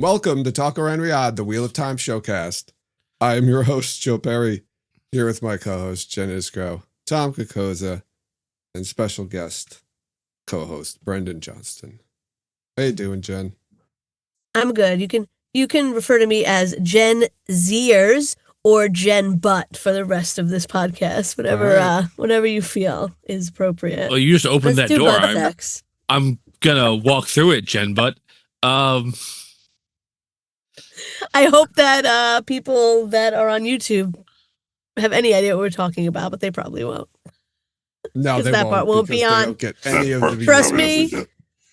Welcome to Talk Around Riyadh, the Wheel of Time showcast. I am your host, Joe Perry, here with my co-host, Jen Iskro, Tom Kokoza, and special guest co-host, Brendan Johnston. How you doing, Jen? I'm good. You can refer to me as Jen Zers or Jen Butt for the rest of this podcast. Whatever you feel is appropriate. Well, you just opened Let's that do door. butt sex. I'm gonna walk through it, Jen. But I hope that people that are on YouTube have any idea what we're talking about, but they probably won't. No, they that part won't because be they on. don't get any of the Trust videos. me,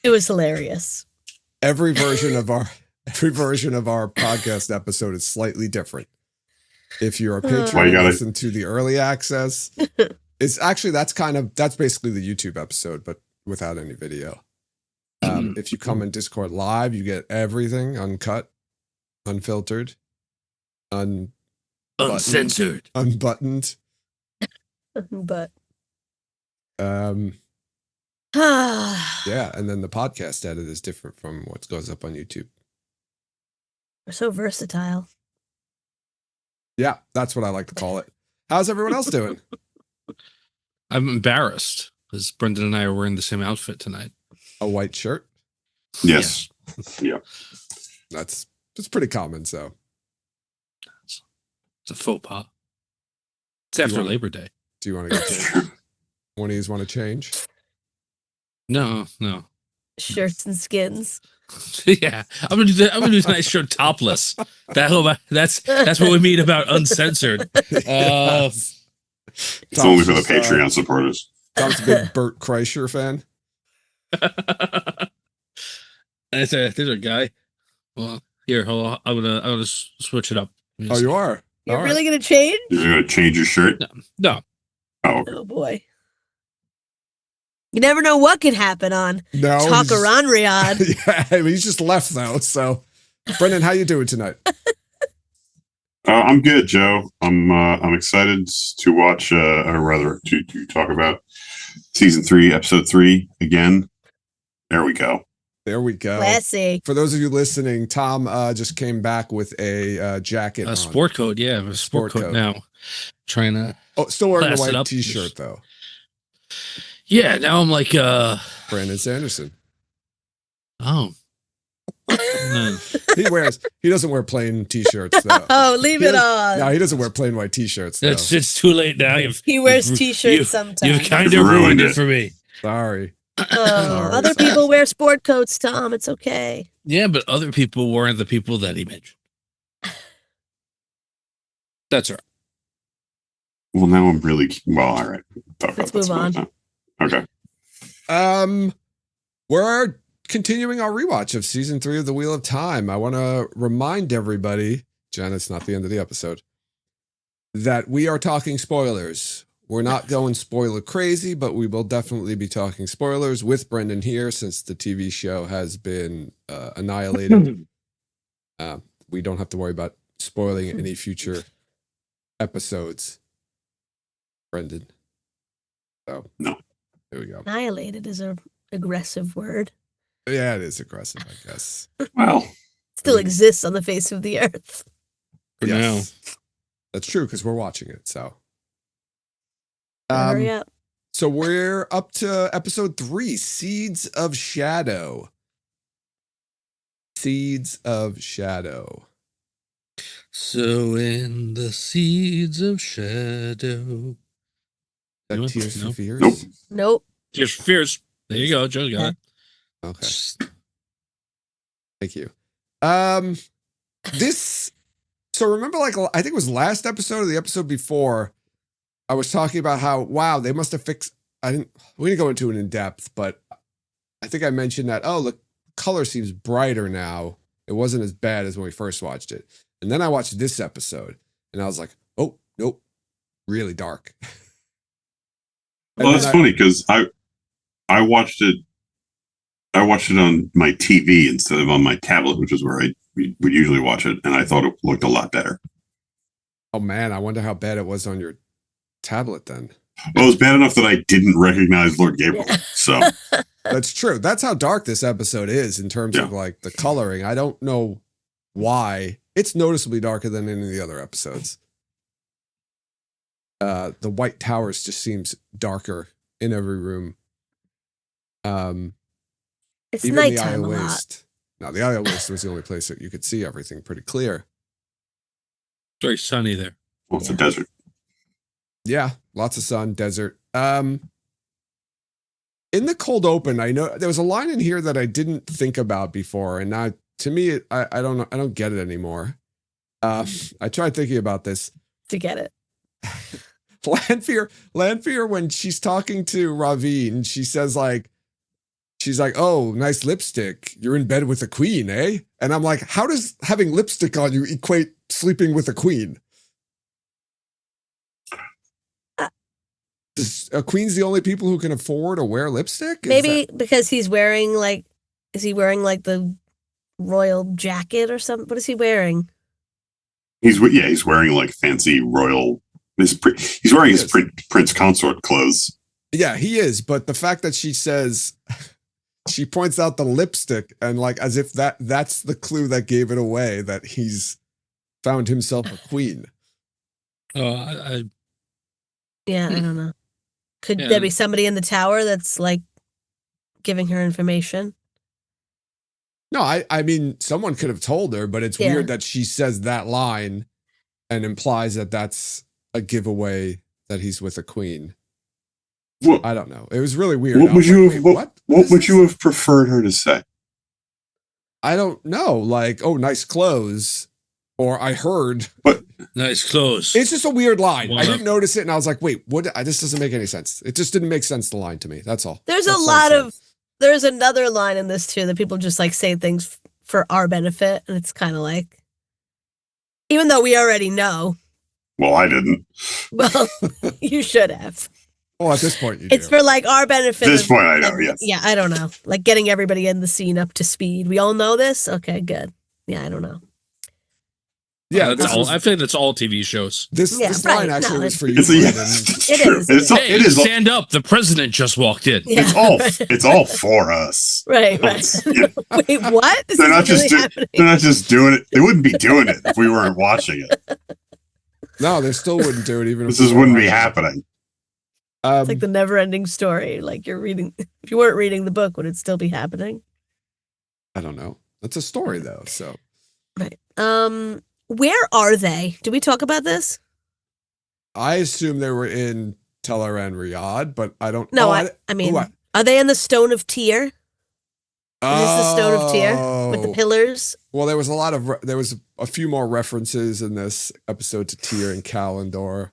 it was hilarious. Every version of our podcast episode is slightly different. If you're a patron, listen to the early access. It's actually that's basically the YouTube episode, but without any video. If you come in Discord live, you get everything uncut, unfiltered, uncensored, unbuttoned. But yeah, and then the podcast edit is different from what goes up on YouTube. we're so versatile. Yeah, that's what I like to call it. How's everyone else doing? I'm embarrassed because Brendan and I are wearing the same outfit tonight. A white shirt? Yes. Yeah. That's pretty common, so. It's a faux pas. It's after Labor Day. Do you want to get one of these want to change? No. Shirts and skins. Yeah, I'm gonna do tonight's show topless. That's what we mean about uncensored. It's only for the Patreon supporters. Tom's a big Bert Kreischer fan. There's a guy. Well, here, hold on. I'm gonna switch it up. Oh, you are? You're really gonna change? You're gonna change your shirt? No. Oh boy. You never know what could happen on Talk Around Riyadh. Yeah, I mean, he's just left though. So, Brendan, how you doing tonight? I'm good, Joe. I'm excited to watch, or rather, to talk about season 3, episode 3 again. There we go. Classy. For those of you listening, Tom just came back with a jacket, a sport coat. Yeah, a sport coat now. Trying to. Oh, still wearing the white T-shirt though. Yeah, now I'm like Brandon Sanderson. Oh. He doesn't wear plain T-shirts though. Oh, leave it on. No, he doesn't wear plain white T-shirts though. It's too late now. He wears T-shirts sometimes. You've kind of ruined it for me. Sorry. Other people wear sport coats, Tom. It's okay. Yeah, but other people weren't the people that he mentioned. That's all right. Well, now I'm really all right. Let's move on. Okay. We're continuing our rewatch of season 3 of The Wheel of Time. I want to remind everybody, Jen, it's not the end of the episode, that we are talking spoilers. We're not going spoiler crazy, but we will definitely be talking spoilers with Brendan here since the TV show has been annihilated. We don't have to worry about spoiling any future episodes. Brendan. So, no. There we go. Annihilated is an aggressive word. Yeah, it is aggressive, I guess. Well, still exists on the face of the earth. Yes. That's true because we're watching it. So, hurry up. So we're up to episode 3, Seeds of Shadow. Seeds of Shadow. So in the seeds of shadow. That Tears for Fears? Nope. Tears for Fears. There you go. Joe got it. Okay. Thank you. So remember, like, I think it was last episode or the episode before, I was talking about how, wow, they must have fixed, we didn't go into it in depth, but I think I mentioned that, the color seems brighter now. It wasn't as bad as when we first watched it. And then I watched this episode and I was like, oh, nope, really dark. Well, that's funny because I watched it on my TV instead of on my tablet, which is where I would usually watch it, and I thought it looked a lot better. Oh man, I wonder how bad it was on your tablet then. Well, it was bad enough that I didn't recognize Lord Gabriel. So that's true. That's how dark this episode is in terms of like the coloring. I don't know why. It's noticeably darker than any of the other episodes. The White Towers just seems darker in every room. It's Even the nighttime Isle a lot. Waste. No, the Isle Waste was the only place that you could see everything pretty clear. Very sunny there. Well, it's a desert. Yeah, lots of sun, desert. In the cold open, I know there was a line in here that I didn't think about before, and now to me, I don't know, I don't get it anymore. I tried thinking about this. To get it. Lanfear, when she's talking to Ravine, she's like, "Oh, nice lipstick. You're in bed with a queen, eh?" And I'm like, how does having lipstick on you equate sleeping with a queen? A queen's the only people who can afford to wear lipstick? Maybe because he's wearing like, is he wearing like the royal jacket or something? What is he wearing? He's wearing like fancy royal. He's wearing his prince consort clothes. Yeah, he is. But the fact that she says, she points out the lipstick and like as if that's the clue that gave it away that he's found himself a queen. I Yeah, I don't know. Could there be somebody in the tower that's like giving her information? No, I mean, someone could have told her, but it's weird that she says that line and implies that that's a giveaway that he's with a queen. What, I don't know. It was really weird. What would you have? What would you have preferred her to say? I don't know. Like, oh, nice clothes, or I heard. But nice clothes. It's just a weird line. Well, I didn't notice it, and I was like, wait, what? This doesn't make any sense. It just didn't make sense. The line to me. That's all. There's there's another line in this too that people just like say things for our benefit, and it's kind of like, even though we already know. Well, I didn't. Well, you should have. Well, at this point, it's for like our benefit. At this point, I know. Yes. Yeah, I don't know. Like getting everybody in the scene up to speed. We all know this. Okay, good. Yeah, I don't know. Yeah, that's all. I think that's all TV shows. This line actually was for you. It is. It is. Stand up. The president just walked in. Yeah. It's all for us. Right. Yeah. Wait, what? They're not just doing it. They wouldn't be doing it if we weren't watching it. No, they still wouldn't do it even if this wouldn't be happening. It's like the never-ending story. Like you're reading. If you weren't reading the book, would it still be happening? I don't know. It's a story though. So. Right. Where are they? Did we talk about this? I assume they were in Tel and Riyadh, but I don't know. No, I mean, are they in the Stone of Tyr? Is this the Stone of Tyr with the pillars? Well, there was a few more references in this episode to Tyr and Kalendor,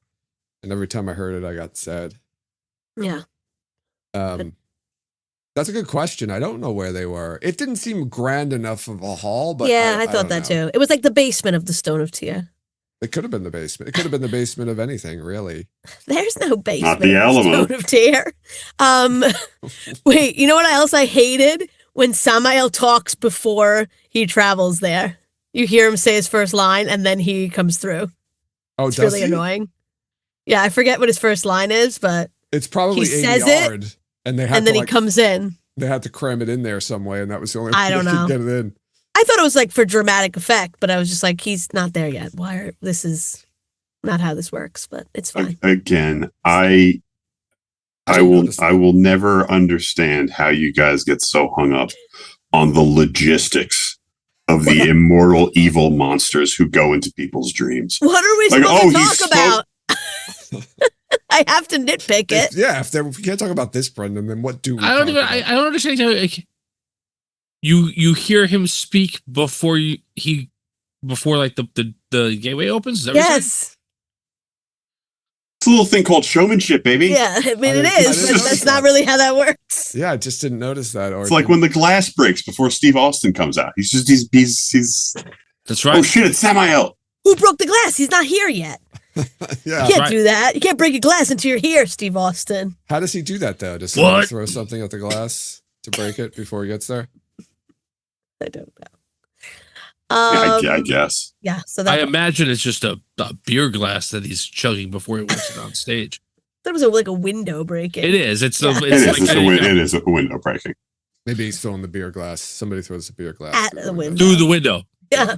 and every time I heard it, I got sad. Yeah. That's a good question. I don't know where they were. It didn't seem grand enough of a hall, but yeah, I thought that too. It was like the basement of the Stone of Tyr. It could have been the basement. It could have been the basement of anything, really. There's no basement. Not the Alamo. Stone of Tyr. Wait, you know what else I hated? When Samael talks before he travels there. You hear him say his first line, and then he comes through. Oh, it's really annoying. Yeah, I forget what his first line is, but it's probably he says it. And then he comes in. They had to cram it in there some way, and that was the only way I don't they know. could get it in. I thought it was like for dramatic effect, but I was just like, he's not there yet. This is not how this works, but it's fine. Again, I will never understand how you guys get so hung up on the logistics of the immortal evil monsters who go into people's dreams. What are we supposed to talk about? I have to nitpick it. If we can't talk about this, Brendan, then what do we? I don't understand how you hear him speak before like the gateway opens. Is that yes. It's a little thing called showmanship, baby. Yeah, I mean it is, but that's not really how that works. Yeah, I just didn't notice that. It's like when the glass breaks before Steve Austin comes out. He's That's right. Oh shit! It's Samael. Who broke the glass? He's not here yet. Yeah, you can't do that. You can't break a glass until you're here, Steve Austin. How does he do that though? Does he throw something at the glass to break it before he gets there? I don't know. I guess. Yeah. So I imagine it's just a beer glass that he's chugging before he walks it on stage. That was like a window breaking. It is. It is a window breaking. Maybe he's throwing the beer glass. Somebody throws a beer glass at the window. Through the window. Yeah.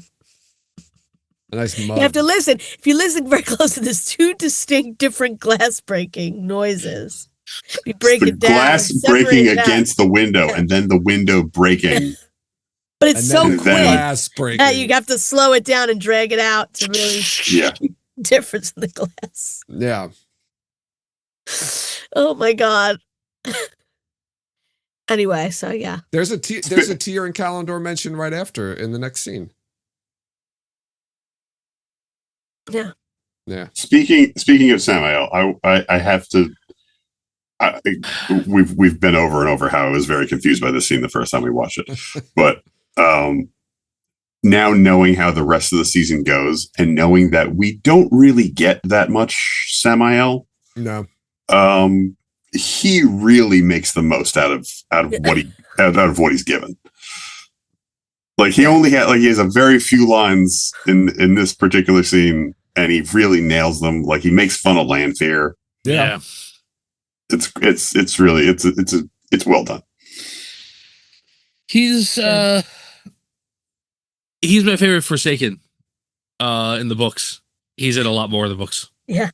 A nice mug. You have to listen. If you listen very closely, there's two distinct different glass breaking noises. If you break The it down, glass separate breaking it out. against the window, and then the window breaking. But it's And so then quick glass breaking. that you have to slow it down and drag it out to really Yeah. difference in the glass. Yeah. Oh my god. Anyway, so yeah. There's a Tyr and Kalendor mentioned right after in the next scene. Yeah. Yeah. Speaking of Samael, I have to. We've been over and over how I was very confused by this scene the first time we watched it, but now knowing how the rest of the season goes and knowing that we don't really get that much Samael, No. he really makes the most out of what he's given. Like he has a very few lines in this particular scene, and he really nails them. Like he makes fun of Lanfear. Yeah. It's really well done. He's my favorite Forsaken in the books. He's in a lot more of the books. Yeah.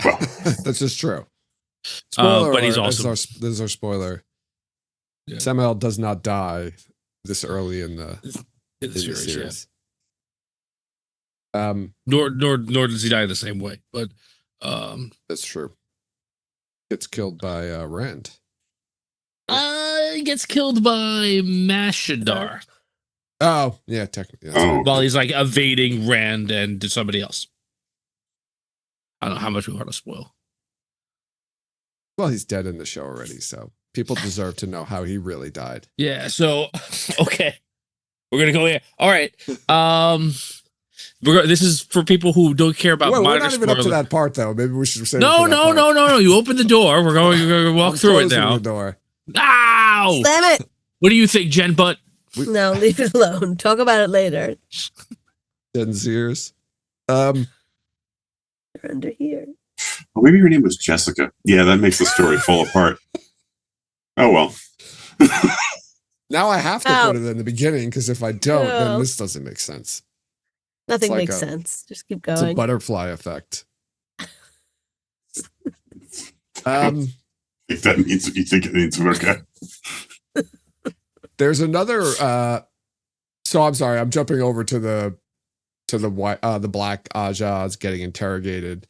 Well, That's just true. Spoiler but he's alert, awesome. this is our spoiler. Yeah. Samael does not die this early in the series. Yeah. Nor does he die the same way. But That's true. Gets killed by Rand. he gets killed by Mashadar Oh, yeah, technically. That's Oh. right. while he's like evading Rand and somebody else. I don't know how much we want to spoil. Well, he's dead in the show already, so people deserve to know how he really died. Yeah, so okay. We're gonna go here. All right. This is for people who don't care about Well, we're minor not even up to spoilers. that part, though. Maybe we should say No. You open the door. We're going to walk I'm through it closing now. the door. Ow! Slam it. What do you think, Jen Butt? No, leave it alone. Talk about it later. Dead ears. You're under here. well, maybe her name was Jessica. Yeah, that makes the story fall apart. Oh well. Now I have to Ow. put it in the beginning because if I don't, then No. this doesn't make sense. Nothing like makes sense. Just keep It's a going. butterfly effect. If that means you think it means okay. There's another. So I'm sorry. I'm jumping over to the Black Aja's getting interrogated,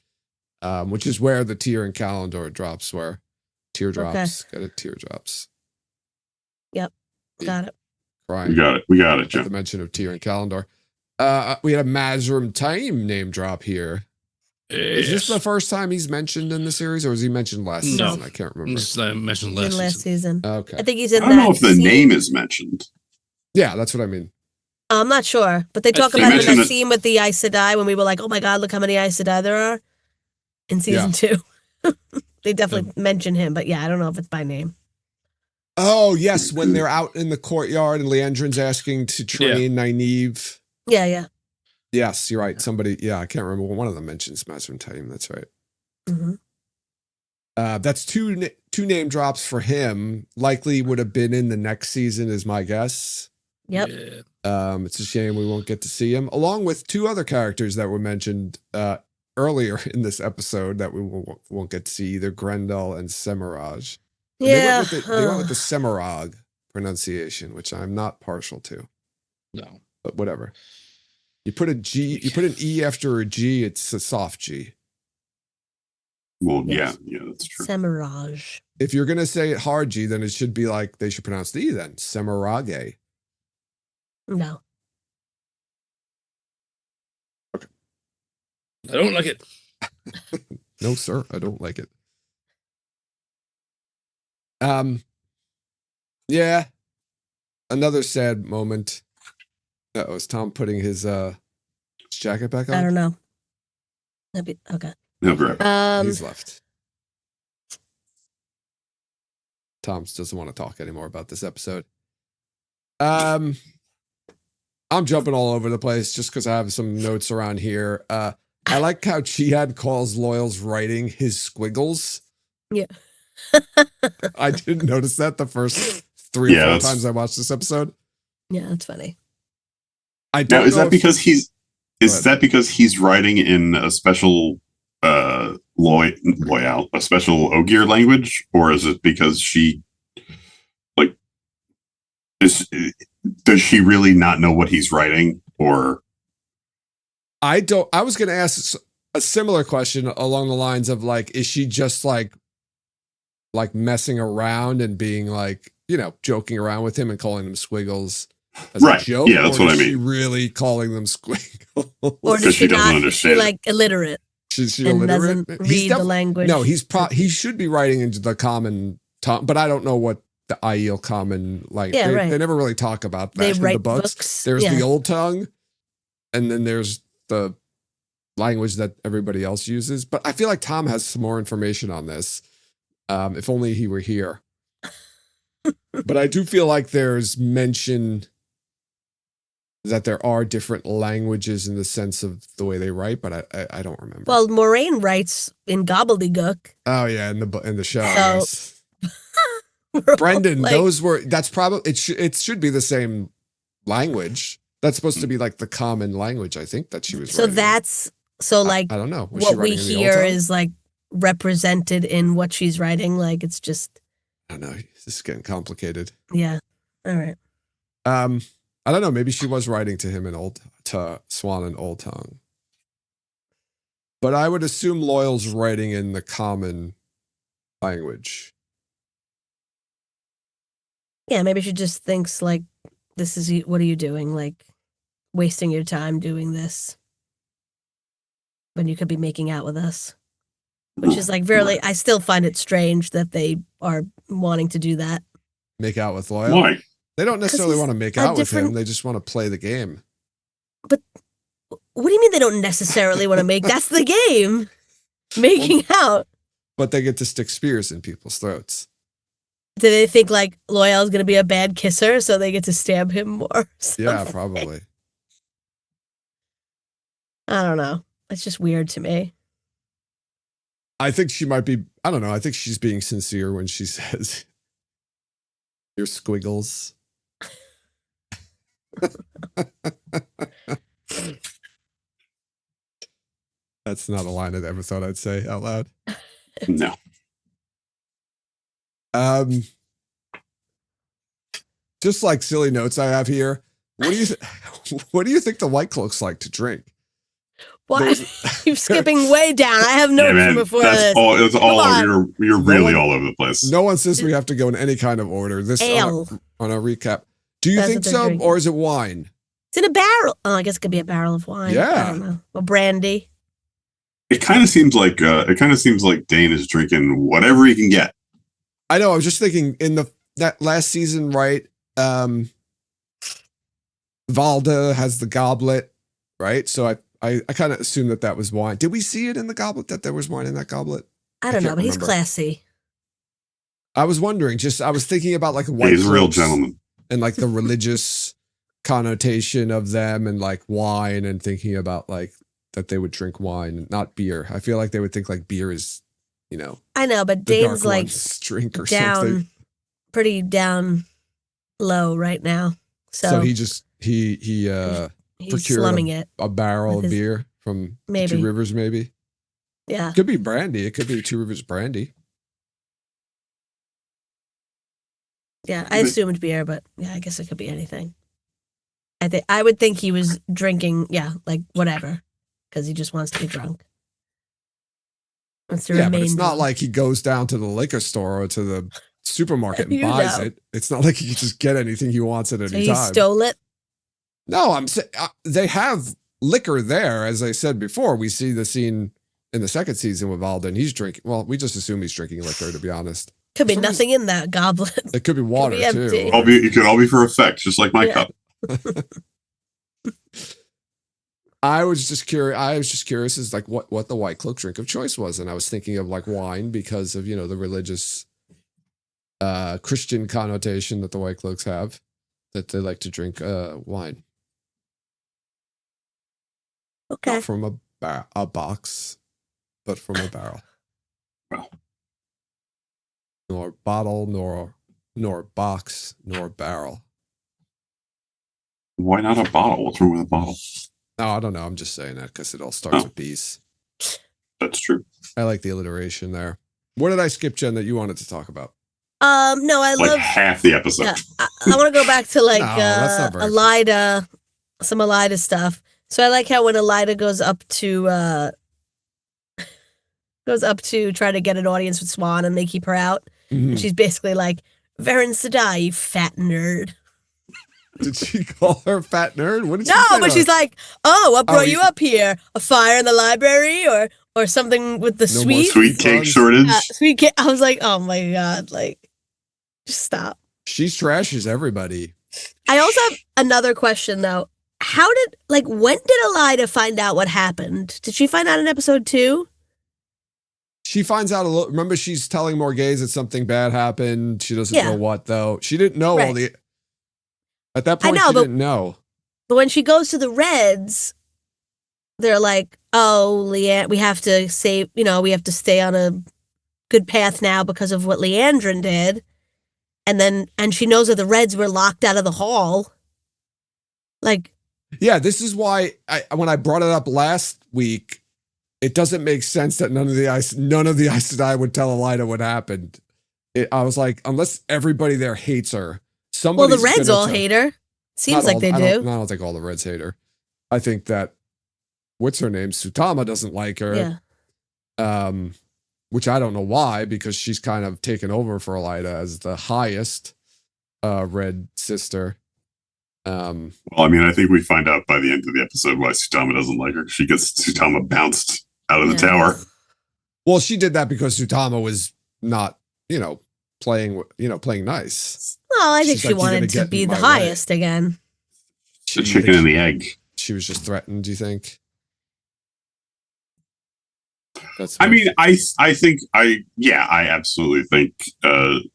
which is where the Tyr and Kalendor drops were. Teardrops. Got it. Teardrops. Got it. Crying. We got it, At Jeff. the mention of Tyr and Kalendor. We had a Mazrim Taim name drop here. Is this the first time he's mentioned in the series, or was he mentioned last No. season? I can't remember. I mentioned In last last season. season. Okay. I think he's in I don't that know if the scene. name is mentioned. Yeah, that's what I mean. I'm not sure, but they talk think about it in mentioned that it- scene with the Aes Sedai when we were like, "Oh my God, look how many Aes Sedai there are!" In season 2, they definitely mention him, but yeah, I don't know if it's by name. Oh, yes, when they're out in the courtyard and Leandrin's asking to train Nynaeve. Yeah. Yes, you're right. Somebody, I can't remember. One of them mentions Mazrim Taim. That's right. hmm That's two name drops for him. Likely would have been in the next season, is my guess. Yep. Yeah. It's a shame we won't get to see him, along with two other characters that were mentioned earlier in this episode that we won't get to see, either Grendel and Semiraj. And Yeah. they went with the Semirag pronunciation, which I'm not partial to, No. but whatever. You put an E after a G, it's a soft G. Well, Yes. yeah, that's true. Semiraj. If you're gonna say it hard G, then it should be like they should pronounce the E then. Semirage. No. I don't like it. No, sir, I don't like it. Yeah. Another sad moment. Uh-oh, is Tom putting his jacket back on? I don't know. That'd be okay. No, right. He's left. Tom doesn't want to talk anymore about this episode. I'm jumping all over the place just because I have some notes around here. I like how Chiad calls Loyal's writing his squiggles. Yeah. I didn't notice that the first 3 or 4 that's- times I watched this episode. Yeah, that's funny. I don't Now, is know that because he's Is that because he's writing in a special loyal, a special Ogier language, or is it because she like does she really not know what he's writing? Or I was going to ask a similar question along the lines of like, is she just like messing around and being like, joking around with him and calling them squiggles as a joke? Yeah, that's what I mean. Is she really calling them squiggles? Or does she not understand? Is she like illiterate? She's and illiterate. Doesn't read the language. No, he should be writing into the common tongue, but I don't know what the Aiel common language. Yeah, they never really talk about that they in write the books. There's the old tongue, and then there's the language that everybody else uses. But I feel like Tom has some more information on this. If only he were here. But I do feel like there's mention that there are different languages in the sense of the way they write, but I don't remember. Well, Moraine writes in gobbledygook. Oh yeah, in the show. Yes. Brendan, that's probably it should be the same language. That's supposed to be like the common language, I think, that she was writing. I don't know. What we hear is like represented in what she's writing. Like it's just, I don't know. This is getting complicated. Yeah. All right. I don't know. Maybe she was writing to him in Swan in Old Tongue. But I would assume Loyal's writing in the common language. Yeah, maybe she just thinks like, what are you doing? Like wasting your time doing this when you could be making out with us. Which is like really, I still find it strange that they are wanting to do that. Make out with Loyal? Why? They don't necessarily want to make out with him. They just want to play the game. But what do you mean they don't necessarily want to make? That's the game. Making out. But they get to stick spears in people's throats. Do they think like Loyal's going to be a bad kisser, so they get to stab him more? Yeah, probably. I don't know. It's just weird to me. I think she might be, I don't know. I think she's being sincere when she says, "You're squiggles." That's not a line I ever thought I'd say out loud. No. Just like silly notes I have here. What do you think the White Cloaks like to drink? Why? You're skipping way down. I have notes from before this. It's all you're really all over the place. No one says we have to go in any kind of order. This ale on a recap. Do you think so, drinking. Or is it wine? It's in a barrel. Oh, I guess it could be a barrel of wine. Yeah. I don't know. Or brandy. It kind of seems like Dane is drinking whatever he can get. I know. I was just thinking in that last season, right? Valda has the goblet, right? So I kind of assumed that was wine. Did we see it in the goblet that there was wine in that goblet? I don't know, but he's classy. I was wondering. I was thinking about like White He's a real gentleman. And like the religious connotation of them and like wine, and thinking about like that they would drink wine, not beer. I feel like they would think like beer is, I know, but Dane's like drink or down, something. Pretty down low right now. So he he's slumming it. A barrel of beer from Two Rivers, maybe. Yeah, it could be brandy. It could be Two Rivers brandy. Yeah, I assumed beer, but yeah, I guess it could be anything. I would think he was drinking, like whatever, because he just wants to be drunk. But it's not like he goes down to the liquor store or to the supermarket and buys it. It's not like he can just get anything he wants at any time. He stole it? No, I'm saying they have liquor there. As I said before, we see the scene in the second season with Alden. He's drinking. Well, we just assume he's drinking liquor, to be honest. Could be nothing in that goblet. It could be water too. It could all be for effect, just like my cup. I was just curious as like what the White Cloak drink of choice was, and I was thinking of like wine because of the religious Christian connotation that the White Cloaks have, that they like to drink wine. Okay. Not from a box, but from a barrel. Well. Nor bottle, nor box, nor barrel. Why not a bottle? What's wrong with a bottle? No, I don't know. I'm just saying that because it all starts with B's. That's true. I like the alliteration there. What did I skip, Jen, that you wanted to talk about? No, I Like love half the episode. Yeah, I want to go back to like No, that's not very Elida, some Elida stuff. So I like how when Elida goes up to try to get an audience with Swan and they keep her out, and she's basically like, Varen Sadai, you fat nerd. Did she call her fat nerd? What did she No, say? but she's like, oh, what brought you you up here? A fire in the library or something with the No more sweet Sweet cake shortage. sweet cake. I was like, oh my God, like, just stop. She trashes everybody. I also have another question though. When did Elida find out what happened? Did she find out in episode 2? She finds out a little. Remember, she's telling Morghese that something bad happened. She doesn't Yeah. know what, though. She didn't know all Right. the. At that point, know, she but- didn't know. But when she goes to the Reds, they're like, oh, Leanne, we have to save, we have to stay on a good path now because of what Leandrin did. And she knows that the Reds were locked out of the hall. Like, Yeah, this is why when I brought it up last week, it doesn't make sense that none of the Aes Sedai would tell Elida what happened. I was like, unless everybody there hates her, well, somebody. the Reds all hate her. Seems like they do. I don't think all the Reds hate her. I think that what's her name, Sutama, doesn't like her. Yeah. Which I don't know why, because she's kind of taken over for Elida as the highest Red sister. Well, I mean, I think we find out by the end of the episode why Sutama doesn't like her. She gets Sutama bounced out of the tower. Well, she did that because Sutama was not, playing nice. Well, I think She's she like, "You're wanted gonna to get be in the my way." highest again. The chicken and the egg. She was just threatened. Do you think? I mean, I absolutely think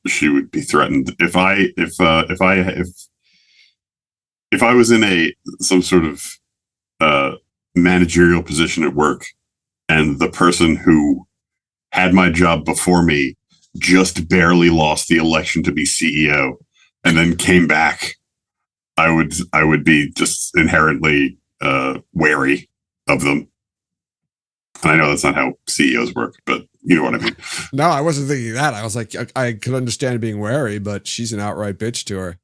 she would be threatened if I was in some sort of managerial position at work, and the person who had my job before me just barely lost the election to be CEO, and then came back. I would be just inherently wary of them. And I know that's not how CEOs work, but you know what I mean. No, I wasn't thinking that. I was like, I could understand being wary, but she's an outright bitch to her.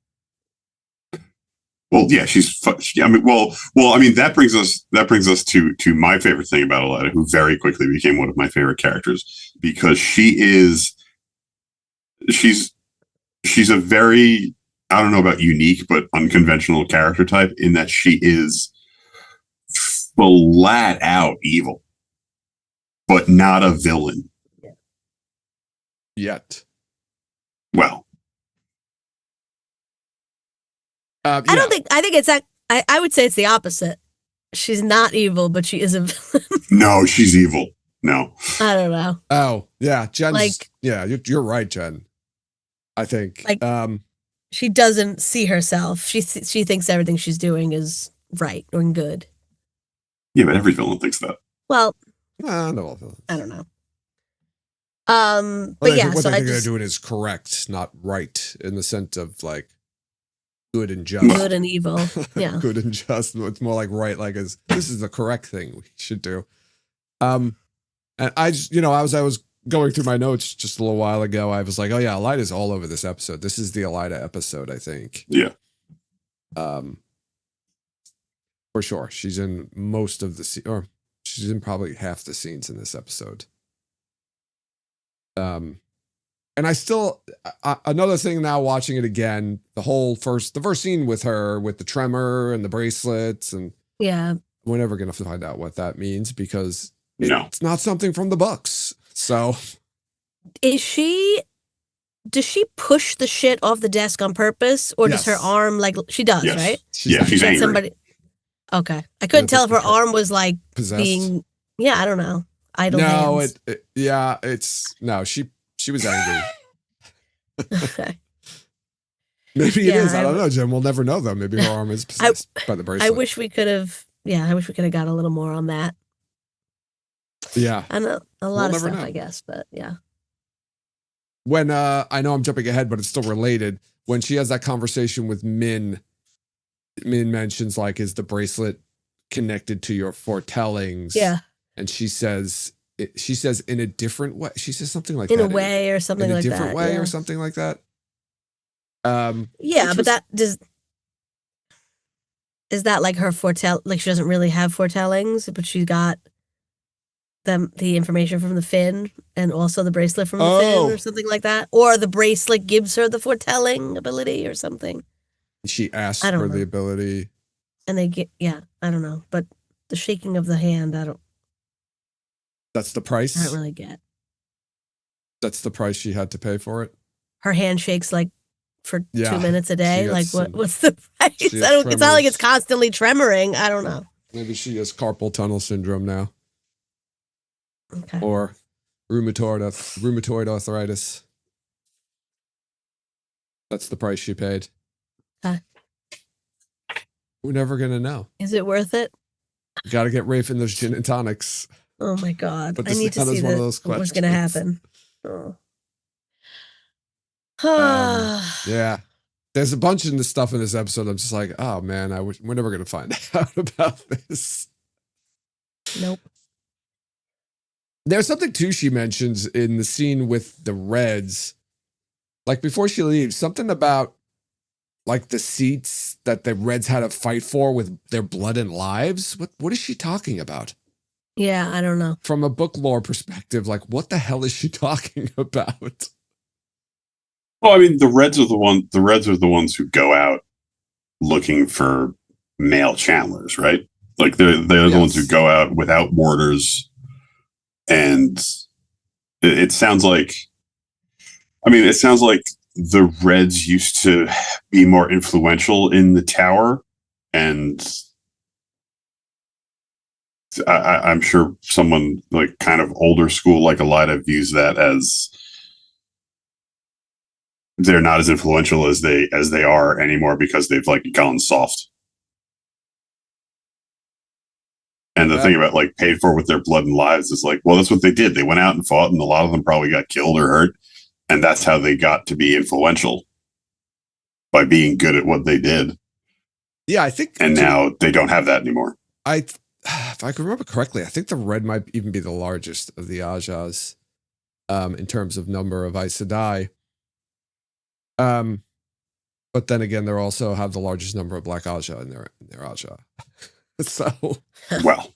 Well, yeah, I mean, that brings us to my favorite thing about Elida, who very quickly became one of my favorite characters, because she's a very, I don't know about unique, but unconventional character type in that she is flat out evil, but not a villain. Yet. Well, I think it's that. I would say it's the opposite. She's not evil, but she is a villain. no, she's evil. No. I don't know. Oh, yeah. Jen's, Like- yeah, you're right, Jen. I think. Like- She doesn't see herself. She thinks everything she's doing is right or good. Yeah, but every villain thinks that. Well, no. I don't know. Well, But yeah, what so they I think they're just doing is correct, not right, in the sense of like good and just. good and evil. Yeah. Good and just. It's more like right, like this is the correct thing we should do. And I just, I was going through my notes just a little while ago. I was like, oh yeah, Elida's all over this episode. This is the Elida episode, I think. Yeah. For sure. She's in most of or she's in probably half the scenes in this episode. And I still, another thing now watching it again, the first scene with her with the tremor and the bracelets, and Yeah. we're never going to find out what that means because No. it's not something from the books. So Does she push the shit off the desk on purpose, or does her Yes. arm she does, Yes. right? Yeah, she's Get angry. Okay. I couldn't tell if her Okay. arm was like possessed. being I don't know. Idle No, hands. she was angry. Okay. Maybe it Yeah, is. I don't know, Jim. We'll never know though. Maybe her arm is possessed by the bracelet. I wish we could have got a little more on that. Yeah. And a lot We'll of never stuff, know. I guess, but yeah. When I know I'm jumping ahead, but it's still related. When she has that conversation with Min mentions like, is the bracelet connected to your foretellings. Yeah. And she says in a different way. She says something like In that. a way or something like that. In a different way yeah. or something like that. Yeah, but is that like her foretell? Like she doesn't really have foretellings, but she got the information from the fin and also the bracelet from the fin or something like that, or the bracelet gives her the foretelling ability or something. She asks for the ability, and they get I don't know, but the shaking of the hand, that's the price. I don't really get. That's the price she had to pay for it. Her hand shakes like for 2 minutes a day. Like what's the price? It's not like it's constantly tremoring. I don't know. Maybe she has carpal tunnel syndrome now. Okay. Or rheumatoid arthritis. That's the price she paid. Okay. We're never gonna know. Is it worth it? Got to get Rafe in those gin and tonics. Oh my god! But I need to see what's gonna happen. Oh. Yeah. There's a bunch of the stuff in this episode. I'm just like, oh man, we're never gonna find out about this. Nope. There's something too she mentions in the scene with the Reds, like before she leaves, something about like the seats that the Reds had to fight for with their blood and lives. What is she talking about? Yeah, I don't know. From a book lore perspective, like what the hell is she talking about? Well, I mean, the Reds are the ones who go out looking for male channelers, right? Like they're the ones who go out without mortars. And it sounds like the Reds used to be more influential in the tower, and I'm sure someone like kind of older school like Elida views that as they're not as influential as they are anymore because they've like gone soft. And the thing about like paid for with their blood and lives is like, well, that's what they did. They went out and fought, and a lot of them probably got killed or hurt. And that's how they got to be influential, by being good at what they did. Yeah, I think. And now they don't have that anymore. If I can remember correctly, I think the Red might even be the largest of the Ajas in terms of number of Aes Sedai. But then again, they also have the largest number of Black Aja in their Aja. So, well,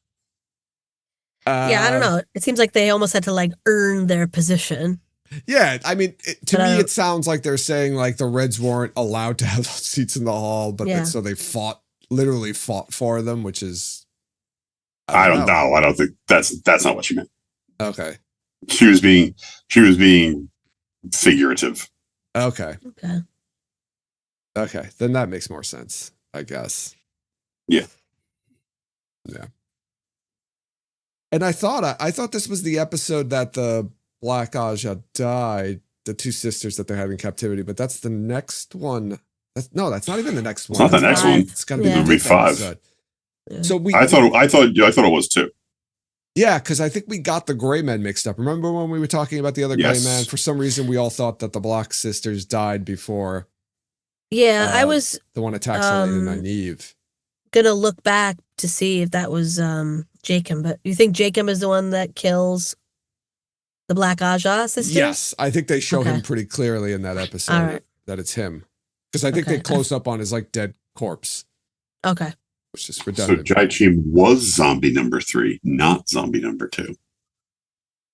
yeah, I don't know. It seems like they almost had to like earn their position. Yeah, I mean, to me, it sounds like they're saying like the Reds weren't allowed to have those seats in the hall, but so they literally fought for them, which is I don't know. I don't think that's not what she meant. Okay, she was being figurative. Okay, then that makes more sense, I guess. Yeah. And I thought this was the episode that the Black Aja died, the two sisters that they had in captivity, but that's the next one. That's not even the next one. It's not the next one. It's got to be 5. Yeah. So I thought it was 2. Yeah, because I think we got the Gray Men mixed up. Remember when we were talking about the other Gray Man? For some reason, we all thought that the Black sisters died before. Yeah, I was the one attacks Elaine and Nynaeve. Gonna look back to see if that was Jacob, but you think Jacob is the one that kills the Black Aja sisters? Yes, I think they show him pretty clearly in that episode that it's him, because I think they close up on his like dead corpse. Okay, which is redundant. So Jaichim was zombie number 3, not zombie number 2.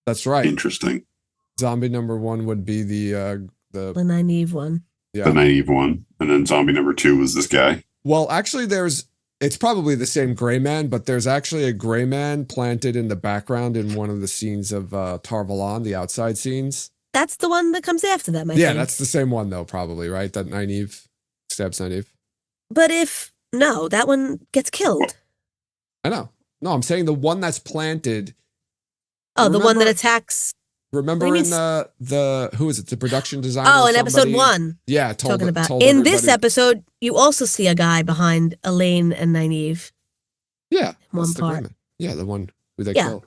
That's right. Interesting. Zombie number 1 would be the Nynaeve one. Yeah, the Nynaeve one, and then zombie number 2 was this guy. Well, actually, it's probably the same Gray Man, but there's actually a Gray Man planted in the background in one of the scenes of Tar Valon, the outside scenes. That's the one that comes after them, I think. That's the same one, though, probably, right? That Nynaeve stabs Nynaeve. But no, that one gets killed. I know. No, I'm saying the one that's planted. Oh, the one that attacks. Remember in the who is it? The production designer. Oh, in episode 1. Yeah, told in this episode, you also see a guy behind Elaine and Nynaeve. Yeah, one part. Yeah, the one who they kill.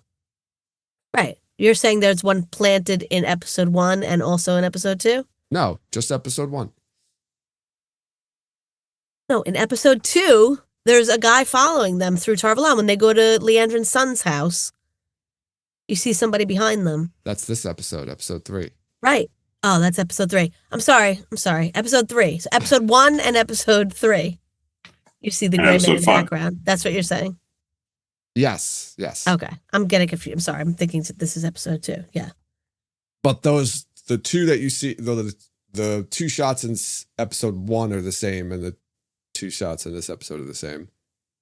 Right. You're saying there's one planted in episode 1 and also in episode 2? No, just episode 1. No, in episode 2, there's a guy following them through Tarvalon. When they go to Leandrin's son's house, you see somebody behind them. That's this episode 3. Right. Oh, that's episode 3. I'm sorry. Episode 3. So episode 1 and episode 3. You see the And gray man episode in the 5. background. That's what you're saying. Yes. Okay. I'm getting confused. I'm sorry. I'm thinking this is episode 2. Yeah. But the two that you see, the 2 shots in episode 1 are the same, and the 2 shots in this episode are the same.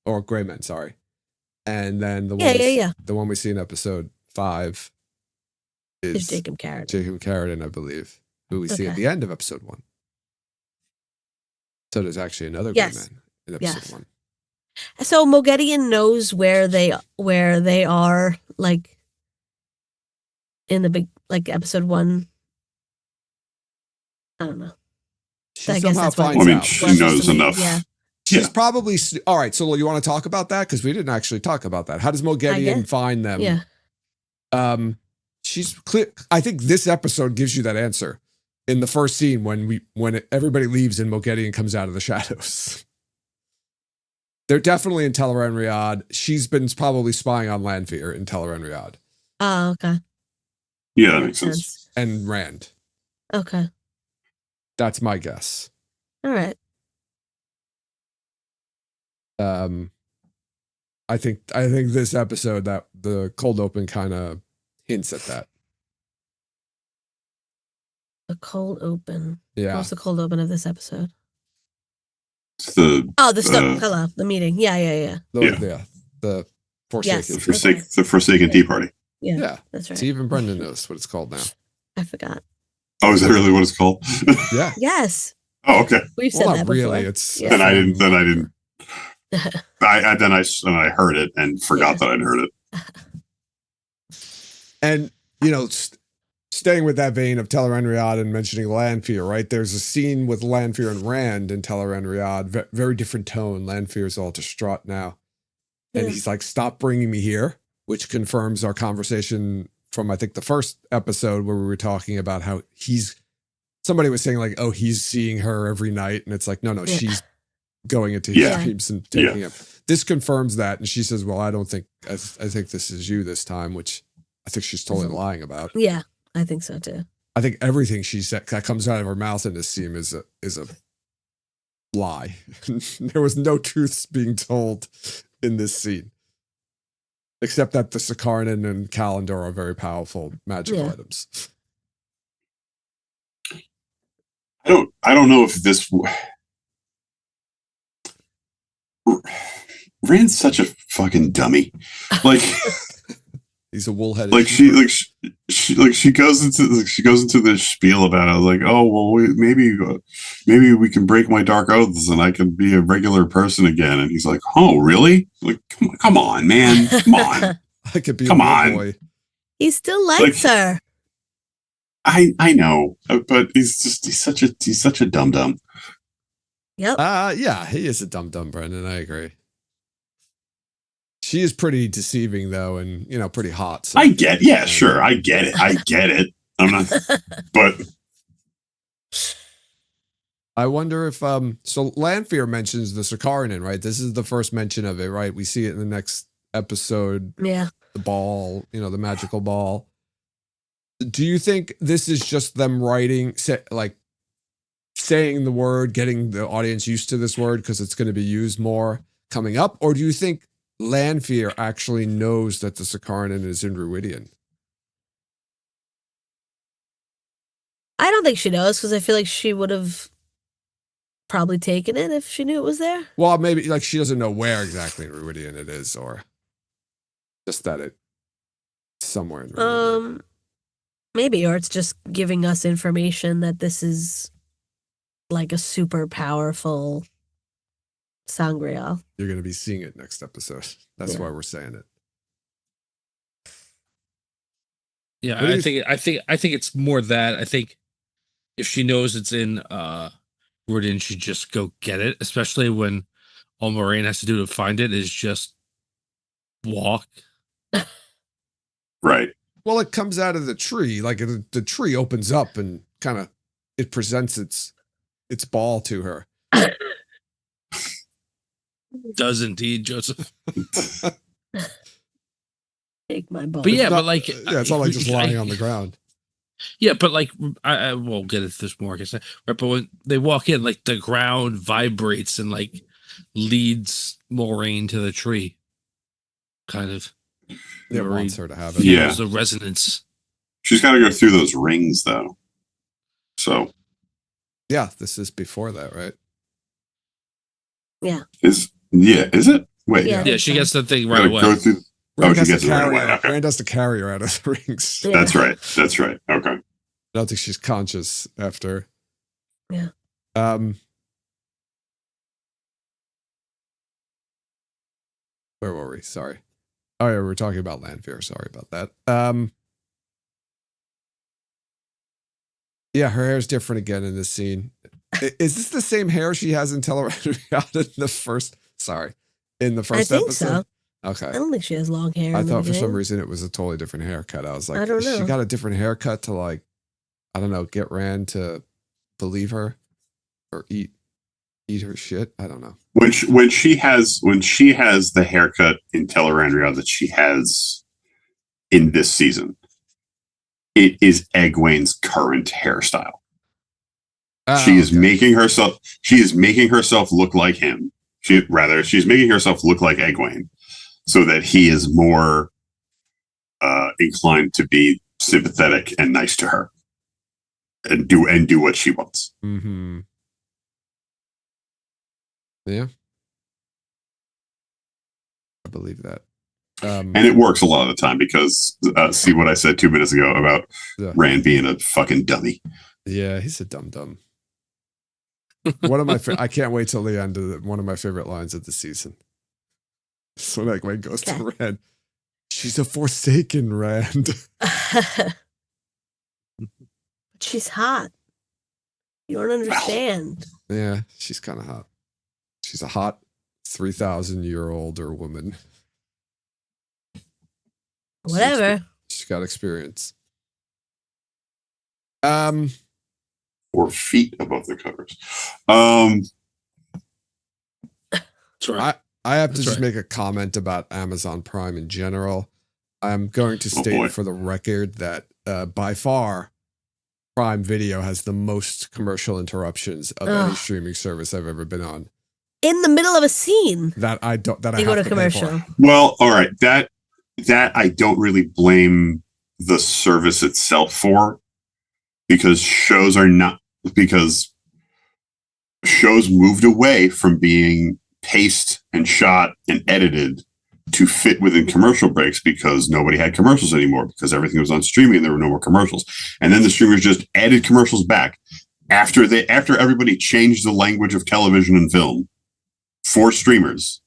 Or gray men, sorry. And then the one we see in episode 5 is Jacob Carradine. Jacob Carradine, I believe, who we see at the end of episode 1. So there's actually another gray man in episode 1. So Mogedion knows where they are, like in the big, like episode 1. I don't know. She somehow finds I mean, out. she knows enough. Yeah. She's probably all right. So you want to talk about that, because we didn't actually talk about that. How does Mogedion find them? Yeah. She's clear. I think this episode gives you that answer in the first scene when everybody leaves and Mogedion comes out of the shadows. They're definitely in Teleran Riyadh. She's been probably spying on Lanfear in Teleran Riyadh. Oh, okay. Yeah, that makes sense. And Rand. Okay. That's my guess. All right. I think this episode, that the cold open kind of hints at that. The cold open. Yeah. What's the cold open of this episode? It's the hello, the meeting. Yeah. The Forsaken. The Forsaken Tea Party. Yeah, that's right. See, even Brendan knows what it's called now. I forgot. Oh, is that really what it's called? Yeah. Yes. Oh, okay. We've said that before. Really, it's Then I didn't. I heard it and forgot that I'd heard it. And staying with that vein of Teleran Riyadh and mentioning Lanfear, right? There's a scene with Lanfear and Rand in Teleran Riyadh. Very different tone. Lanfear's all distraught now, and he's like, "Stop bringing me here," which confirms our conversation from, I think, the first episode where we were talking about how somebody was saying like, "Oh, he's seeing her every night," and it's like, no, she's going into his dreams and taking him. This confirms that, and she says, "Well, I don't think I think this is you this time," which I think she's totally lying about. Yeah, I think so too. I think everything she said that comes out of her mouth in this scene is a lie. There was no truths being told in this scene, except that the Sakarnan and Calendar are very powerful magical items. I don't know if this. Rand's such a fucking dummy. Like he's a wool-headed. Like she goes into this spiel about it, like, oh well, maybe we can break my dark oaths and I can be a regular person again. And he's like, oh really? Like, come on, man, come on. I could be come a on. boy. He still likes her. I know, but he's such a dum dum. Yep. Yeah, he is a dum dum, Brendan. I agree. She is pretty deceiving though, and pretty hot. So. I get it. I'm not, but I wonder if so Lanfear mentions the Sakarnan, right? This is the first mention of it, right? We see it in the next episode. Yeah. The ball, the magical ball. Do you think this is just them saying the word, getting the audience used to this word because it's going to be used more coming up? Or do you think Lanfear actually knows that the Sakarnan is in Ruidian? I don't think she knows, because I feel like she would have probably taken it if she knew it was there. Well, maybe she doesn't know where exactly in Ruidian it is, or just that it's somewhere in Ruidian. Maybe, or it's just giving us information that this is like a super powerful Sangreal. You're going to be seeing it next episode. That's why we're saying it. Yeah, I think it's more that. I think if she knows it's in Ruidian, she'd just go get it, especially when all Moraine has to do to find it is just walk. Right. Well, it comes out of the tree. Like the tree opens up and kind of it presents its ball to her. Does indeed, Joseph. Take my ball. But yeah, It's not- but like, yeah, it's not like just lying on the ground. Yeah, but like, I won't get into this more. I guess, right? But when they walk in, like the ground vibrates and like leads Moraine to the tree. Kind of. It Marie wants her to have it. Yeah. feels the resonance. She's got to go through those rings, though. So Yeah, this is before that, right? is it? Wait, Yeah. Yeah, she gets the thing right gotta away. go through. Rand she has to gets it right carry away. her. Okay. Rand has to carry her out of the rings. Yeah. That's right. That's right. Okay. I don't think she's conscious after. Yeah. Where were we? Sorry. Oh yeah, we were talking about Lanfear. Sorry about that. Yeah, her hair's different again in this scene. Is this the same hair she has in Teleread in the first? Sorry, in the first I think episode. so. Okay. I don't think she has long hair. I in the thought for some beginning. reason it was a totally different haircut. I was like, I don't she know. got a different haircut to like, I don't know, get Rand to believe her or eat her shit. I don't know. When she has the haircut in Tellerandria that she has in this season, it is Egwene's current hairstyle. She is making herself look like him. She's making herself look like Egwene, so that he is more inclined to be sympathetic and nice to her, and do what she wants. Mm-hmm. Yeah, I believe that. And it works a lot of the time because see what I said 2 minutes ago about Rand being a fucking dummy. Yeah, he's a dum-dum. One of my I can't wait till the end of one of my favorite lines of the season. So like when it goes to Rand, she's a forsaken Rand. She's hot. You don't understand. Yeah, she's kind of hot. She's a hot 3,000-year-older woman. Whatever. She's got experience. 4 feet above the covers. That's right. I have to just make a comment about Amazon Prime in general. I'm going to state for the record that by far, Prime Video has the most commercial interruptions of any streaming service I've ever been on. In the middle of a scene. That I don't. That they I go have to to commercial. pay for. Well, all right. That I don't really blame the service itself for, because shows moved away from being paced and shot and edited to fit within commercial breaks because nobody had commercials anymore because everything was on streaming and there were no more commercials. And then the streamers just added commercials back after everybody changed the language of television and film for streamers.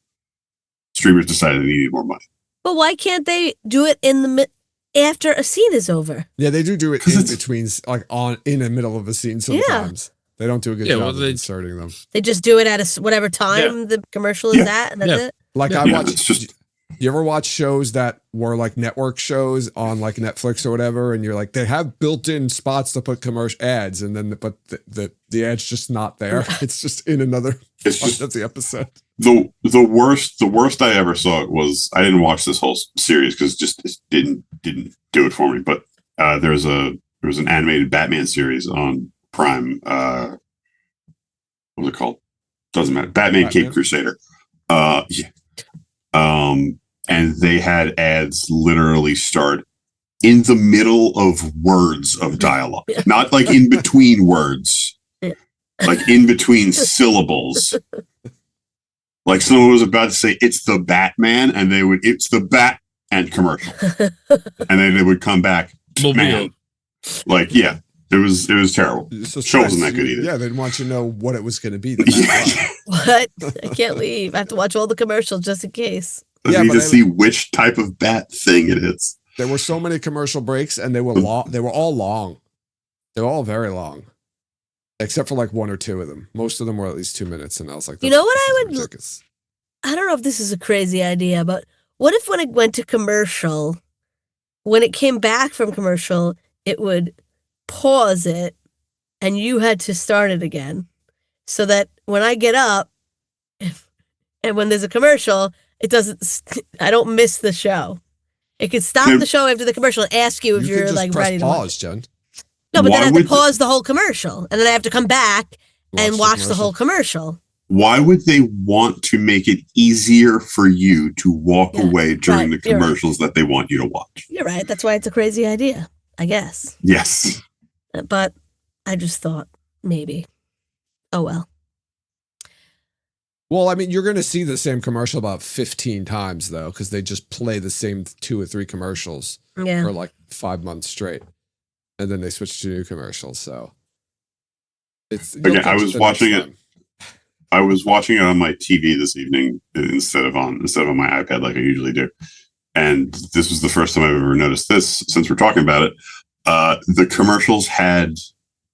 Streamers decided they needed more money. But why can't they do it after a scene is over? Yeah, they do it in between, like in the middle of a scene sometimes. They don't do a good job of inserting them. They just do it at whatever time the commercial is at, and that's it. Like I watch. You ever watch shows that were like network shows on like Netflix or whatever, and you're like, they have built-in spots to put commercial ads, and then but the ad's just not there. It's just in another part of the episode. The worst I ever saw was, I didn't watch this whole series because it didn't do it for me. But there was an animated Batman series on Prime. What was it called? Doesn't matter. Batman Cape Crusader. And they had ads literally start in the middle of words of dialogue, not like in between words, like in between syllables. Like someone was about to say, "It's the Batman," and "It's the Bat," and commercial, and then they would come back, man. Like, yeah, it was terrible. Show wasn't that good either. Yeah, they didn't want you to know what it was going to be. What? I can't leave. I have to watch all the commercials just in case. I need to see which type of bat thing it is. There were so many commercial breaks, and they were long. They were all long. They were all very long, except for like 1 or 2 of them. Most of them were at least 2 minutes, and I was like, you know what I would? Ridiculous. I don't know if this is a crazy idea, but what if when it went to commercial, when it came back from commercial, it would pause it, and you had to start it again, so that when I get up, And when there's a commercial, it doesn't. I don't miss the show. It could stop the show after the commercial and ask you if You you're can just like press ready to pause, watch. Jen. No, but then I have to would pause the whole commercial, and then I have to come back and watch the whole commercial. Why would they want to make it easier for you to walk away during the commercials that they want you to watch? You're right. That's why it's a crazy idea, I guess. Yes. But I just thought maybe. Oh, well. Well, I mean, you're going to see the same commercial about 15 times, though, because they just play the same 2 or 3 commercials for like 5 months straight. And then they switch to new commercials. So it's again, I was watching it. I was watching it on my TV this evening instead of on my iPad like I usually do. And this was the first time I've ever noticed this since we're talking about it. The commercials had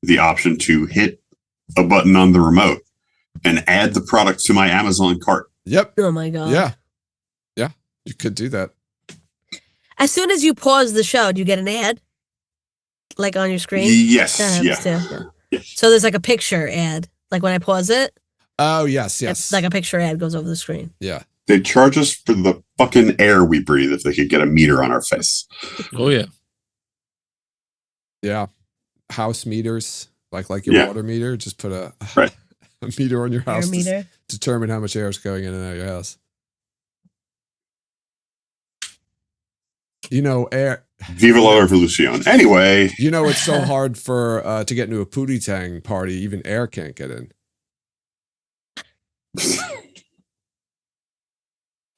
the option to hit a button on the remote and add the product to my Amazon cart. Yep. Oh my God. Yeah. Yeah. You could do that. As soon as you pause the show, do you get an ad? Like on your screen? Yes. Yeah. So there's like a picture ad. Like when I pause it. Oh, yes. It's like a picture ad goes over the screen. Yeah. They'd charge us for the fucking air we breathe if they could get a meter on our face. Oh, yeah. Yeah. House meters, like your water meter. Just put a meter on your house to determine how much air is going in and out of your house. You know, air. Viva la revolution. Anyway. You know, it's so hard for to get into a Pootie Tang party. Even air can't get in. It's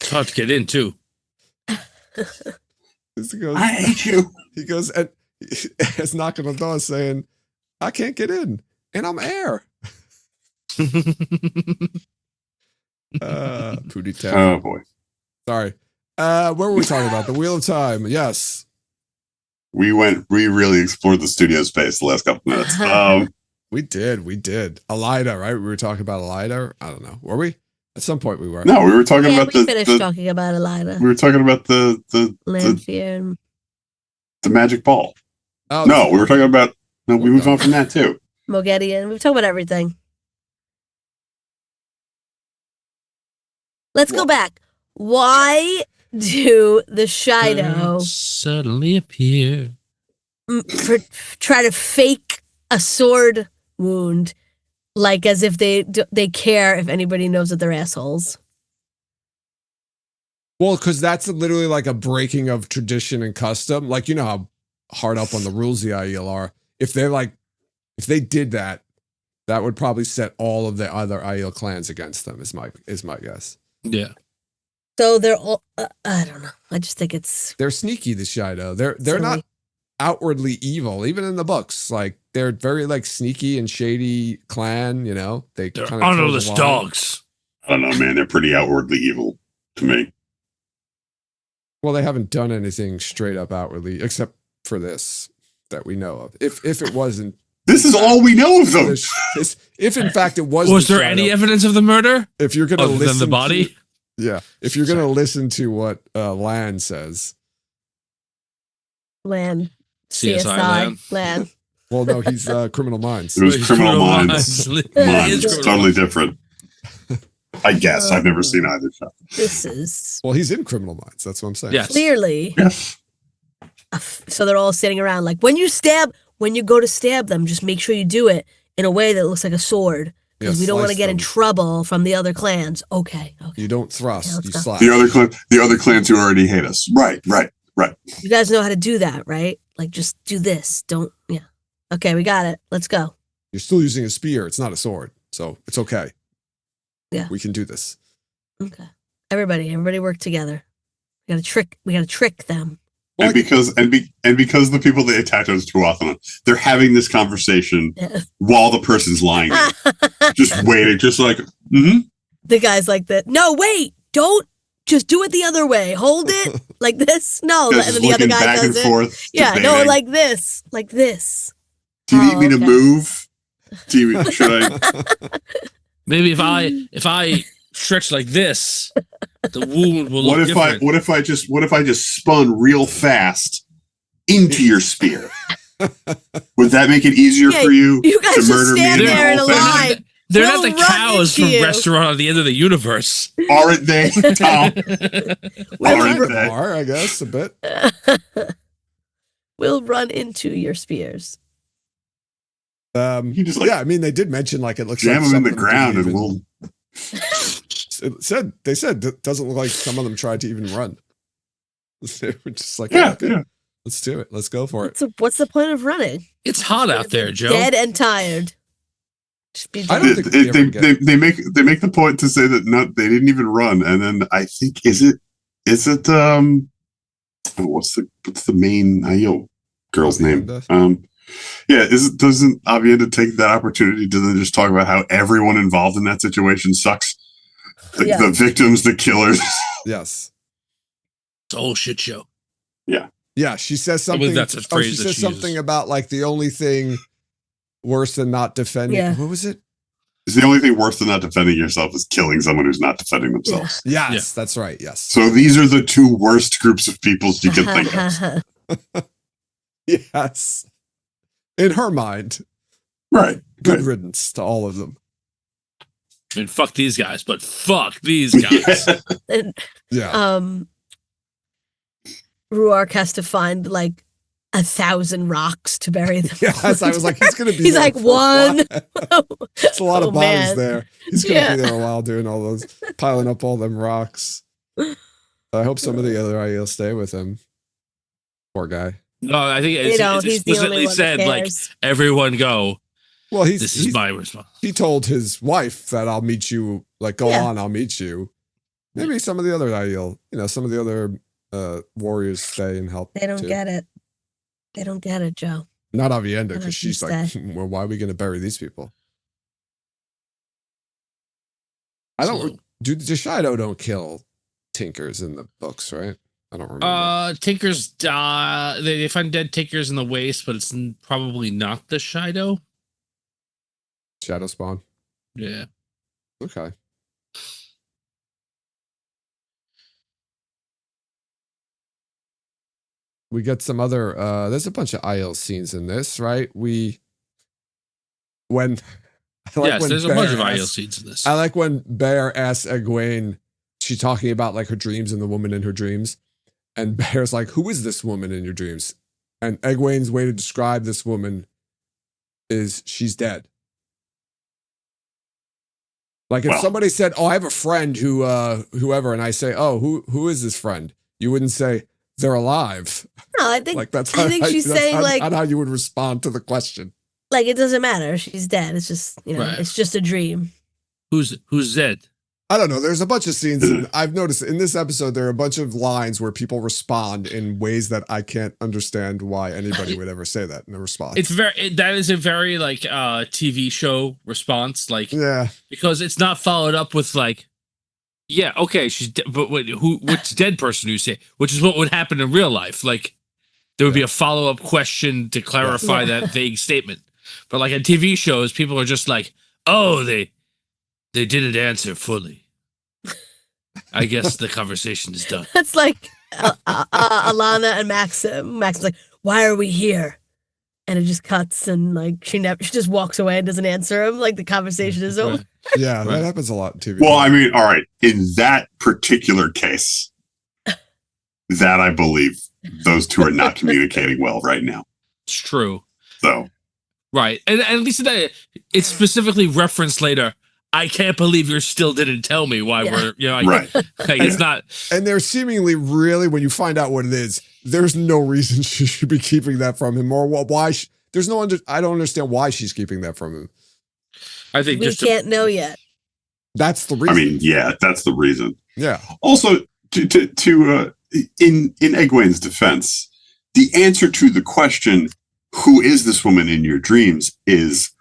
hard to get in, too. I hate you. He goes, and it's knocking on the door saying, I can't get in, and I'm air. Pootie Tang. Oh, boy. Sorry. What were we talking about? The Wheel of Time. Yes. We really explored the studio space the last couple minutes. We did. Alida, right? We were talking about Alida. I don't know. Were we? At some point we were. No, we were talking about we finished talking about Alida. We were talking about the magic ball. Oh, no, we were talking about we moved on from that too. Mogedian. We've talked about everything. Let's go back. Why do the Shido suddenly appear? Try to fake a sword wound, like as if they care if anybody knows that they're assholes? Well, because that's literally like a breaking of tradition and custom. Like, you know how hard up on the rules the Aiel are. If they did that, that would probably set all of the other Aiel clans against them. Is my guess. Yeah. So they're all. I don't know. I just think they're sneaky. The Shido. They're not outwardly evil, even in the books. Like they're very like sneaky and shady clan. You know, they're kind of honorless dogs. I don't know, man. They're pretty outwardly evil to me. Well, they haven't done anything straight up outwardly, except for this that we know of. If it wasn't, this is all we know of them. If in fact it was there any evidence of the murder? If you're going to listen than the body, if you're going to listen to what Lan says, Lan, CSI Lan. Well, no, he's Criminal Minds. It was Criminal Minds. It's totally different. I guess I've never seen either show. Well, he's in Criminal Minds. That's what I'm saying. Yes. Clearly. Yes. So they're all sitting around like, when you go to stab them, just make sure you do it in a way that looks like a sword, because we don't want to get in trouble from the other clans. Okay. You don't thrust. You slash. The other clans who already hate us. Right. You guys know how to do that, right? Like, just do this. Don't. Yeah. Okay, we got it. Let's go. You're still using a spear. It's not a sword, so it's okay. Yeah, we can do this. Okay, everybody work together. We got to trick them. And because the people they attach us too often, they're having this conversation while the person's lying, just waiting, just like. The guy's like that. No, wait! Don't just do it the other way. Hold it like this. No, and then the other guy does it. Yeah, no, like this. Do you need me to move? Should I? Maybe if I stretch like this, the wound will look different. What if I just spun real fast into your spear? Would that make it easier for you to murder me? There in a line. They're not We'll the run cows into from you. Restaurant on the End of the Universe. Aren't they, Tom? We'll, Aren't ru- they? Are, I guess, a bit. we'll run into your spears. You just like Yeah, I mean, they did mention like it looks jam like them in the some of ground didn't and even- we'll. They said it doesn't look like some of them tried to even run. They were just like, Yeah, okay, yeah. let's do it. Let's go for it. What's the point of running? It's hot out there, Joe. Dead and tired. Just be I don't dead. think we ever get- They make the point to say that they didn't even run, and then I think is it what's the main Aiel girl's name? Avienda? Doesn't Avienda take that opportunity to then just talk about how everyone involved in that situation sucks? Yeah. The victims, the killers. Yes. It's a whole shit show. Yeah, she says I something. believe that's a she phrase that says she something uses. about like the only thing worse than not defending. Yeah. What was it? It's the only thing worse than not defending yourself is killing someone who's not defending themselves. Yes, Yeah. that's right. Yes. So these are the two worst groups of people you can think of. Yes. In her mind, Right. good riddance to all of them. I mean, fuck these guys, but fuck these guys. Yeah. And Yeah. Ruark has to find like 1,000 rocks to bury them. Yes, I was like, he's going to be He's there like, for a one. while. It's a lot Oh, of bodies man. there. He's going to Yeah. be there a while doing all those, piling up all them rocks. I hope some of the other Aiel stay with him. Poor guy. No, I think You it's, know, it's he's the only explicitly one said, that like, cares. everyone go. Well, This is my response. he told his wife that I'll meet you, like, go Yeah. on, I'll meet you. Maybe some of the other Aiel, some of the other warriors stay and help. They don't too. get it. They don't get it, Joe. Not Avienda, Let because you she's like, stay. well, why are we going to bury these people? I don't. Do the Shido don't kill Tinkers in the books, right? I don't remember. Tinkers die. They find dead Tinkers in the waste, but it's probably not the Shido. Shadow spawn. Yeah. Okay. We get some other. There's a bunch of Aiel scenes in this, right? When Yes, there's a bunch of Bear IL asks- seeds in this. I like when Bear asks Egwene, she's talking about like her dreams and the woman in her dreams. And Bear's like, who is this woman in your dreams? And Egwene's way to describe this woman is she's dead. Like if Well- somebody said, oh, I have a friend who, whoever, and I say, oh, who is this friend? You wouldn't say they're alive. No, I think Like that's I think she's that's saying, like- not how you would respond to the question. like it doesn't matter. She's dead. It's just Right. it's just a dream. Who's Zed? I don't know. There's a bunch of scenes. I've noticed in this episode, there are a bunch of lines where people respond in ways that I can't understand why anybody would ever say that in a response. That is a very like TV show response, like Yeah. because it's not followed up with like, yeah, okay, she's but which dead person you say, which is what would happen in real life. Like there would be a follow up question to clarify Yeah. that vague statement. But like on TV shows, people are just like, oh, they didn't answer fully. I guess the conversation is done. That's like Alana and Maxim. Maxim's like, why are we here? And it just cuts and like she just walks away and doesn't answer him. Like the conversation is over. Right. Yeah. Right. That happens a lot in TV. Well, I mean, all right. In that particular case, that I believe those two are not communicating well right now. It's true. So Right. And at least that it's specifically referenced later. I can't believe you still didn't tell me why Yeah. we're, right. like, it's not. and they're seemingly really, when you find out what it is, there's no reason she should be keeping that from him or why. I don't understand why she's keeping that from him. I think We just can't know yet. That's the I reason. mean, yeah, that's the reason. Yeah. Also, in Egwene's defense, the answer to the question, "Who is this woman in your dreams?" is,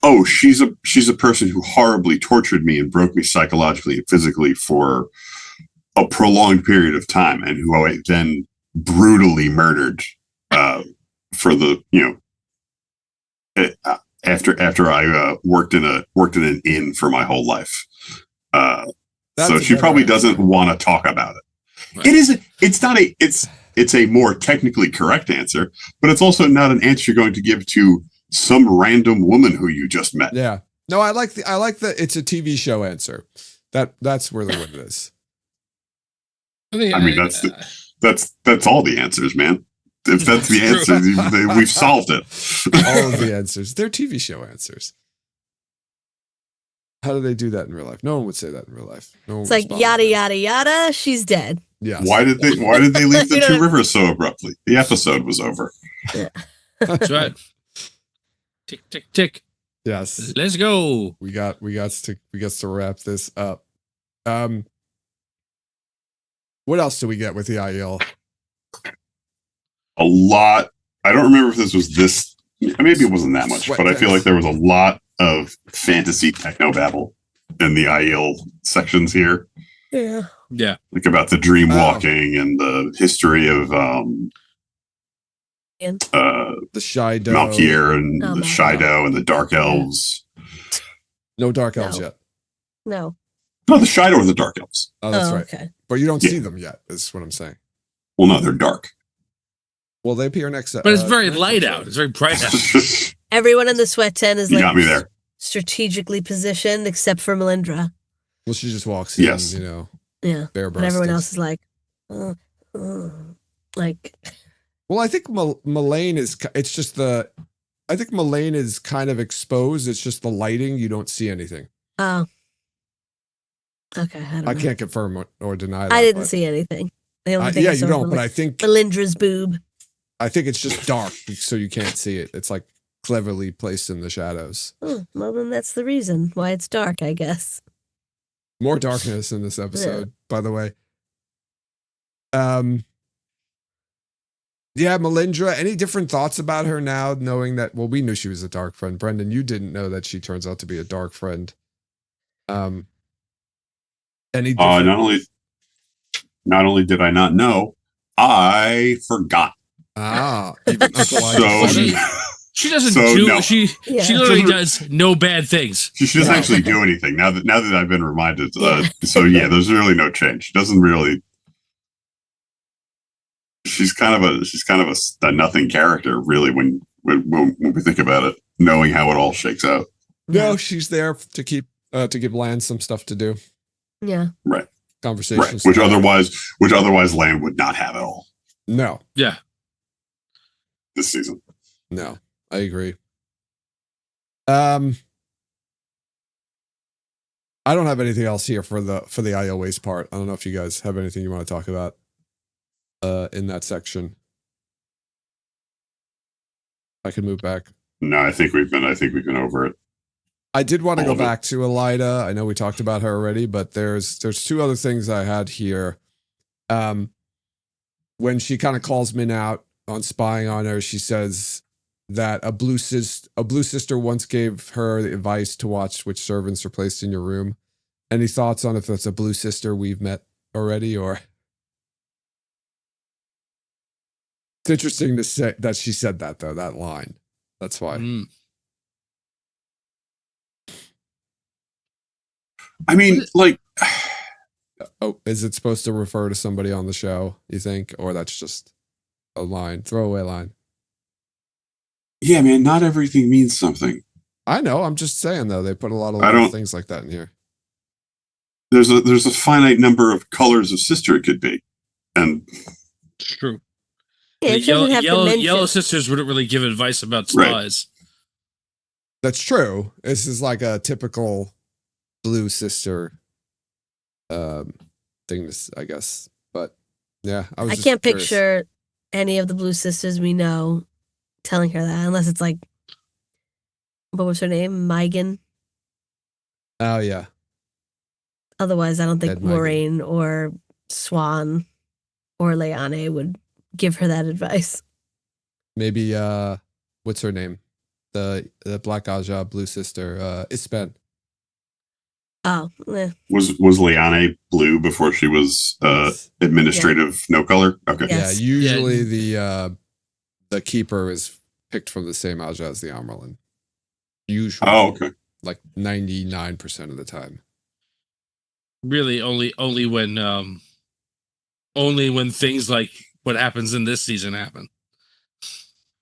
"Oh, she's a person who horribly tortured me and broke me psychologically and physically for a prolonged period of time, and who I then brutally murdered for the after I worked in an inn for my whole life." That's So a she better probably answer. doesn't want to talk about it. Right. It's a more technically correct answer, but it's also not an answer you're going to give to some random woman who you just met. Yeah. No, I like the it's a TV show answer. That's really what it is. I mean, that's all the answers, man. If that's the answer, we've solved it. All of the answers. They're TV show answers. How do they do that in real life? No one would say that in real life. No one It's like yada yada yada. She's dead. Yes. Why did they leave the two rivers so abruptly? The episode was over. Yeah. That's right. Tick tick tick. Yes. Let's go. We got to wrap this up. What else do we get with the IEL? A lot. I don't remember if this was this. Maybe it wasn't that much, but I feel like there was a lot of fantasy technobabble in the IEL sections here. Yeah. Yeah. Like about the dream walking and the history of the Shido, Malkier and the Shido and the Dark Elves. No Dark Elves yet. No. No, the Shido are the Dark Elves. Oh, that's right. Okay. But you don't see them yet, is what I'm saying. Well, no, they're dark. Well, they appear next. But it's very light out. It's very bright out. Everyone in the sweat tent is You got me there. strategically positioned except for Melindra. Well, she just walks in, Yes. Yeah. bare But everyone breasted. else is like. Well, I think Mullane is. It's just the. I think Mullane is kind of exposed. It's just the lighting. You don't see anything. Oh. Okay. I can't confirm or deny that. I didn't see anything. The only thing I saw you don't. was, But I think Melindra's boob. I think it's just dark, so you can't see it. It's like cleverly placed in the shadows. Oh, well, then that's the reason why it's dark, I guess. More darkness in this episode, by the way. Yeah, Melindra, any different thoughts about her now, knowing that, well, we knew she was a dark friend. Brendan, you didn't know that she turns out to be a dark friend. Any different? Not only did I not know, I forgot. She doesn't So, do no. she literally does no bad things. She doesn't actually do anything now that I've been reminded. Yeah. So yeah, there's really no change. She doesn't really. She's kind of a nothing character, really, when we think about it, knowing how it all shakes out. No, she's there to keep to give Lan some stuff to do. Yeah. Right. Conversations. Right. Which otherwise Lan would not have at all. No. Yeah. This season. No, I agree. I don't have anything else here for the IO waste part. I don't know if you guys have anything you want to talk about in that section. I can move back. No, I think we've been over it. I did want to go back to Elida. I know we talked about her already, but there's two other things I had here. When she kind of calls Min out on spying on her, she says that a blue sister once gave her the advice to watch which servants are placed in your room. Any thoughts on if that's a blue sister we've met already, or? It's interesting to say that she said that, though, that line. That's why. I mean, like, oh, is it supposed to refer to somebody on the show, you think? Or that's just a line, throwaway line? Yeah, man, not everything means something. I know. I'm just saying, though. They put a lot of things like that in here. There's a finite number of colors of sister it could be. And It's true. Yeah, yellow sisters wouldn't really give advice about spies. Right. That's true. This is like a typical blue sister thing, I guess. But yeah, I can't picture any of the blue sisters we know telling her that, unless it's like, what was her name? Megan. Oh yeah. Otherwise, I don't think Moraine or Swan or Leane would give her that advice. Maybe what's her name? The Black Aja blue sister, Ispen. Oh, was Leane blue before she was administrative no color? Okay. Yes. Yeah, usually the keeper is picked from the same Aja as the Amerlin. Usually. Oh, okay. Like 99% of the time. Really, only when things like what happens in this season happen.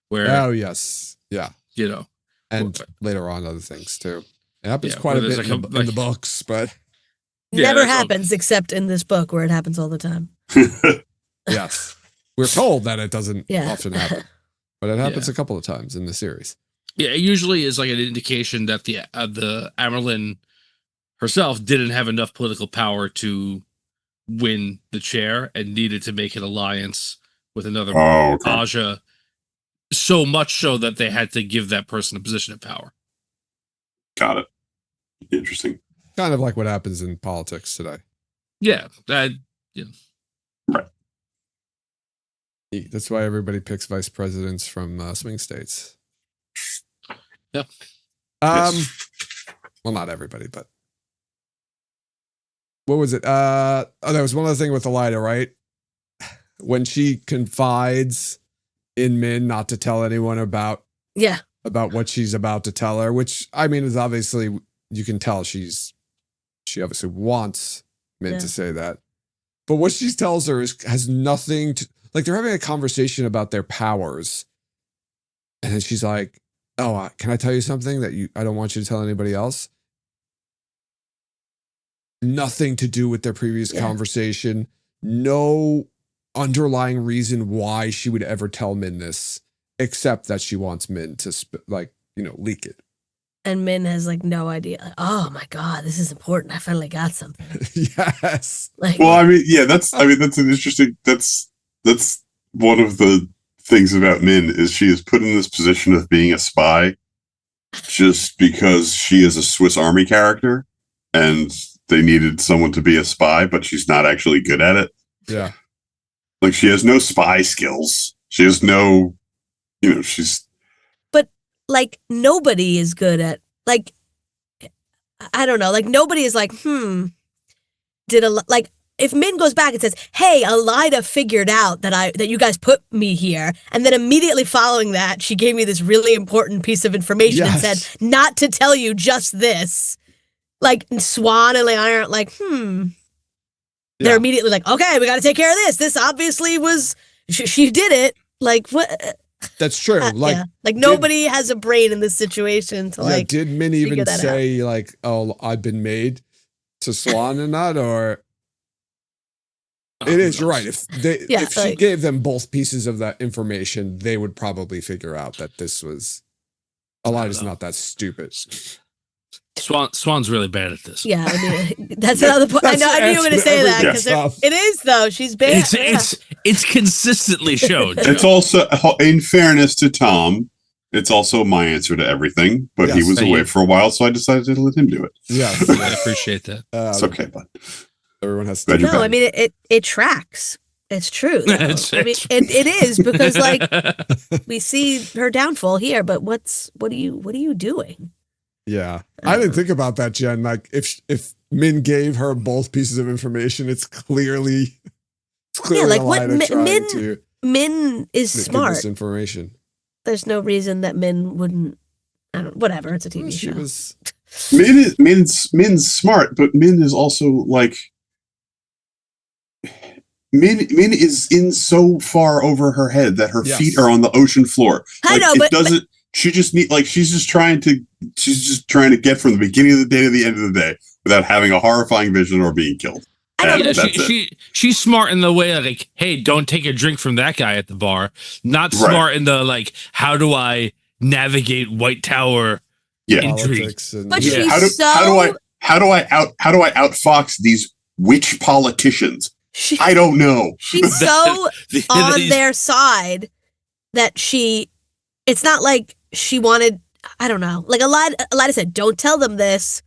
Where oh yes, yeah, you know, and later on other things too. It happens Yeah, quite a where bit there's in, like in the books, but Yeah, Never that's all- happens except in this book where it happens all the time. yes, we're told that it doesn't Yeah. often happen, but it happens Yeah. a couple of times in the series. Yeah, it usually is like an indication that the Amerlin herself didn't have enough political power to win the chair and needed to make an alliance with another Oh, okay. Aja, so much so that they had to give that person a position of power. Got it. Interesting. Kind of like what happens in politics today. Yeah, that That's why everybody picks vice presidents from swing states. Yeah. Yes. Well, not everybody, but what was it? Oh, there was one other thing with Elida, right? When she confides in Min not to tell anyone about Yeah. what she's about to tell her, which I mean is obviously you can tell she obviously wants Min to say that, but what she tells her has nothing to like. They're having a conversation about their powers, and then she's like, "Oh, can I tell you something that I don't want you to tell anybody else?" Nothing to do with their previous conversation. No underlying reason why she would ever tell Min this, except that she wants Min to leak it. And Min has like no idea. Like, oh my God, this is important. I finally got something. Yes. Like, Well, I mean, yeah, that's an interesting. That's one of the things about Min is she is put in this position of being a spy, just because she is a Swiss Army character, and they needed someone to be a spy, but she's not actually good at it. Yeah. Like she has no spy skills. She has no, she's. But like nobody is good at like, I don't know. Like nobody is like, if Min goes back and says, "Hey, Elida figured out that you guys put me here," and then immediately following that, she gave me this really important piece of information and said, "Not to tell you just this." Like Swan and Leanna aren't like, They're immediately like, "Okay, we got to take care of this. This obviously was she did it." Like what? That's true. Like nobody has a brain in this situation to did Min even that say like, "Oh, I've been made" to Swan and not, or it is. You're right. If she gave them both pieces of that information, they would probably figure out that this was Elida's not that stupid. Swan's really bad at this. Yeah, I mean that's another point. I knew you were going to say that because it is though. She's bad. It's consistently shown. It's also, in fairness to Tom, it's also my answer to everything. But he was away for a while, so I decided to let him do it. Yes, I appreciate that. It's okay, bud. Everyone has to. No, I mean it tracks. It's true. I mean it is because like we see her downfall here, but what are you doing? Yeah, I didn't think about that, Jen. Like, if Min gave her both pieces of information, it's clearly like what Min is smart. This information. There's no reason that Min wouldn't. I don't. Whatever. It's a TV show. Min's smart, but Min is also like Min is in so far over her head that her feet are on the ocean floor. I know, but she just she's just trying to get from the beginning of the day to the end of the day without having a horrifying vision or being killed. She's smart in the way like, hey, don't take a drink from that guy at the bar. Not smart in the like, how do I navigate White Tower intrigue? But she's how do I outfox these witch politicians? I don't know. She's so on their side that it's not like she wanted, I don't know. Like Elida said, "Don't tell them this."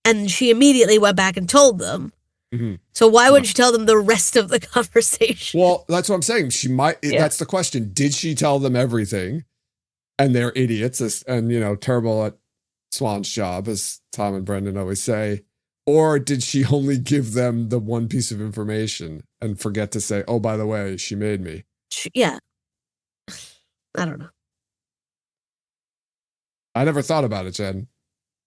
And she immediately went back and told them. Mm-hmm. So why wouldn't she tell them the rest of the conversation? Well, that's what I'm saying. She might, that's the question. Did she tell them everything? And they're idiots and, terrible at Swan's job, as Tom and Brendan always say. Or did she only give them the one piece of information and forget to say, "Oh, by the way, she made me"? Yeah. I don't know. I never thought about it, Jen.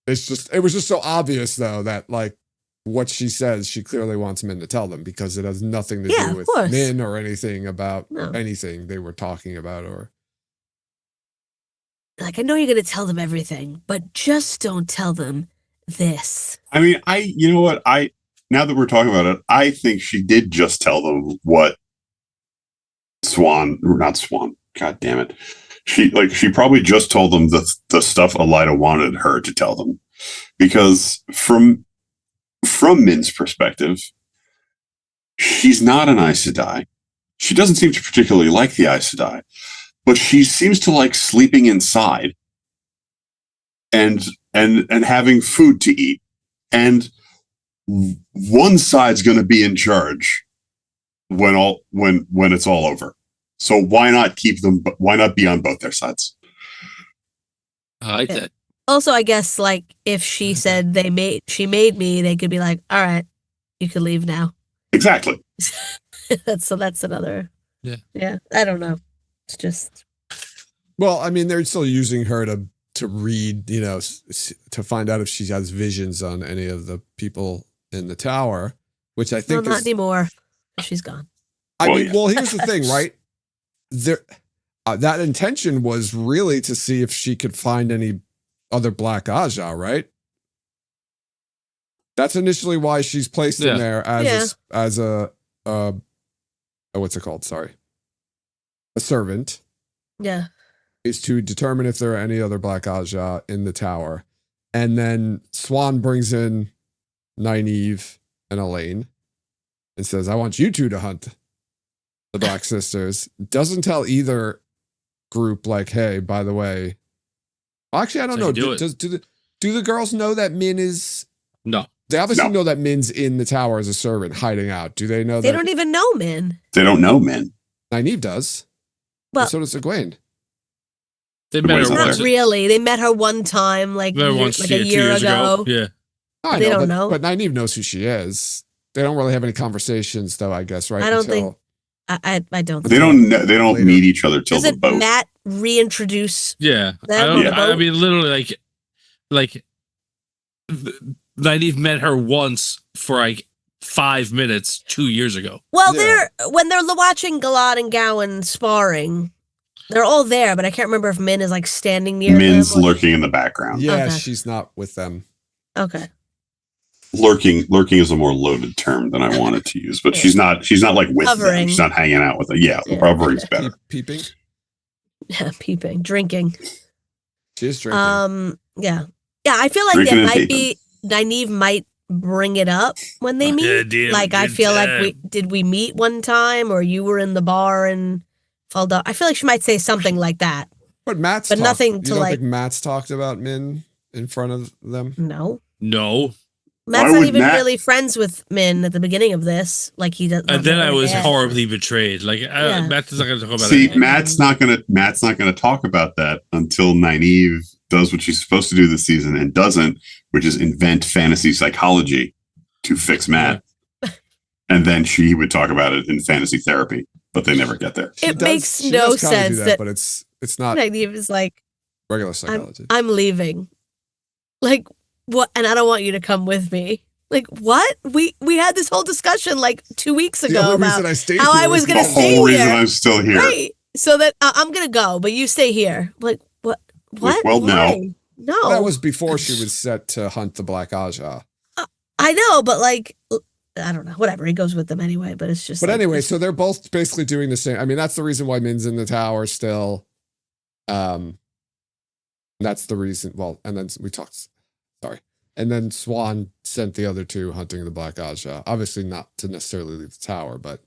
It was just so obvious though that like what she says, she clearly wants Min to tell them because it has nothing to do with Min or anything about anything they were talking about or. like, I know you're going to tell them everything, but just don't tell them this. I mean, you know what? Now that we're talking about it, I think she did just tell them what not Swan. God damn it. She probably just told them the stuff Elida wanted her to tell them. Because from Min's perspective, she's not an Aes Sedai. She doesn't seem to particularly like the Aes Sedai, but she seems to like sleeping inside and having food to eat. And one side's going to be in charge when it's all over. So why not keep them? Why not be on both their sides? I like that. Also, I guess like if she said she made me, they could be like, all right, you can leave now. Exactly. that's another. Yeah. Yeah. I don't know. It's just. Well, I mean, they're still using her to read, you know, to find out if she has visions on any of the people in the tower, which I think not anymore. She's gone. I mean, well, here's the thing, right? That intention was really to see if she could find any other Black Aja, right? That's initially why she's placed in there as a what's it called? Sorry, a servant. Yeah, is to determine if there are any other Black Aja in the tower, and then Swan brings in Nynaeve and Elaine and says, "I want you two to hunt the Black Sisters." Doesn't tell either group, like, "Hey, by the way." Actually, I don't know. Do the girls know that Min is? No. They obviously know that Min's in the tower as a servant, hiding out. Do they know? They don't even know Min. They don't know Min. Nynaeve does. Well, and so does Egwene. They met her not really. They met her one time, like a year ago. Yeah. I they know, don't know. But Nynaeve knows who she is. They don't really have any conversations, though, I guess, right? I don't think. I don't. They don't meet each other till the boat. Doesn't Matt reintroduce? Yeah. Them I mean, literally, like Nynaeve met her once for like 5 minutes 2 years ago. Well, when they're watching Galad and Gowan sparring, they're all there, but I can't remember if Min is like standing near Min's them. lurking in the background. Yeah, Okay. she's not with them. Okay. Lurking is a more loaded term than I wanted to use, but she's not like with them. She's not hanging out with them. Yeah, hovering's better. Peeping? Yeah, peeping, drinking. She's drinking. Yeah. I feel like Drinking it might be Nynaeve might bring it up when they meet. Like I feel like did we meet one time, or you were in the bar and fell down? I feel like she might say something like that. But nothing to think Matt's talked about Min in front of them? No. Why Matt's not would even Matt- really friends with Min at the beginning of this. Like he doesn't. And then I was horribly betrayed. Like Matt's not going to talk about See, it. Matt's not gonna talk about that until Nynaeve does what she's supposed to do this season and doesn't, which is invent fantasy psychology to fix Matt. And then she would talk about it in fantasy therapy, but they never get there. It makes no sense that, but it's not Nynaeve is like regular psychology. I'm leaving. Like what? And I don't want you to come with me. Like what? We had this whole discussion like 2 weeks ago about how I was going to stay here. The whole reason I'm still here. Right. So that I'm going to go, but you stay here. Like what? What? Well, Why? No. That was before she was set to hunt the Black Aja. I know, but like, I don't know. Whatever. He goes with them anyway, but it's just. But anyway, so they're both basically doing the same. I mean, that's the reason why Min's in the tower still. That's the reason. Well, and then we talked. Sorry. And then Swan sent the other two hunting the Black Aja. Obviously not to necessarily leave the tower, but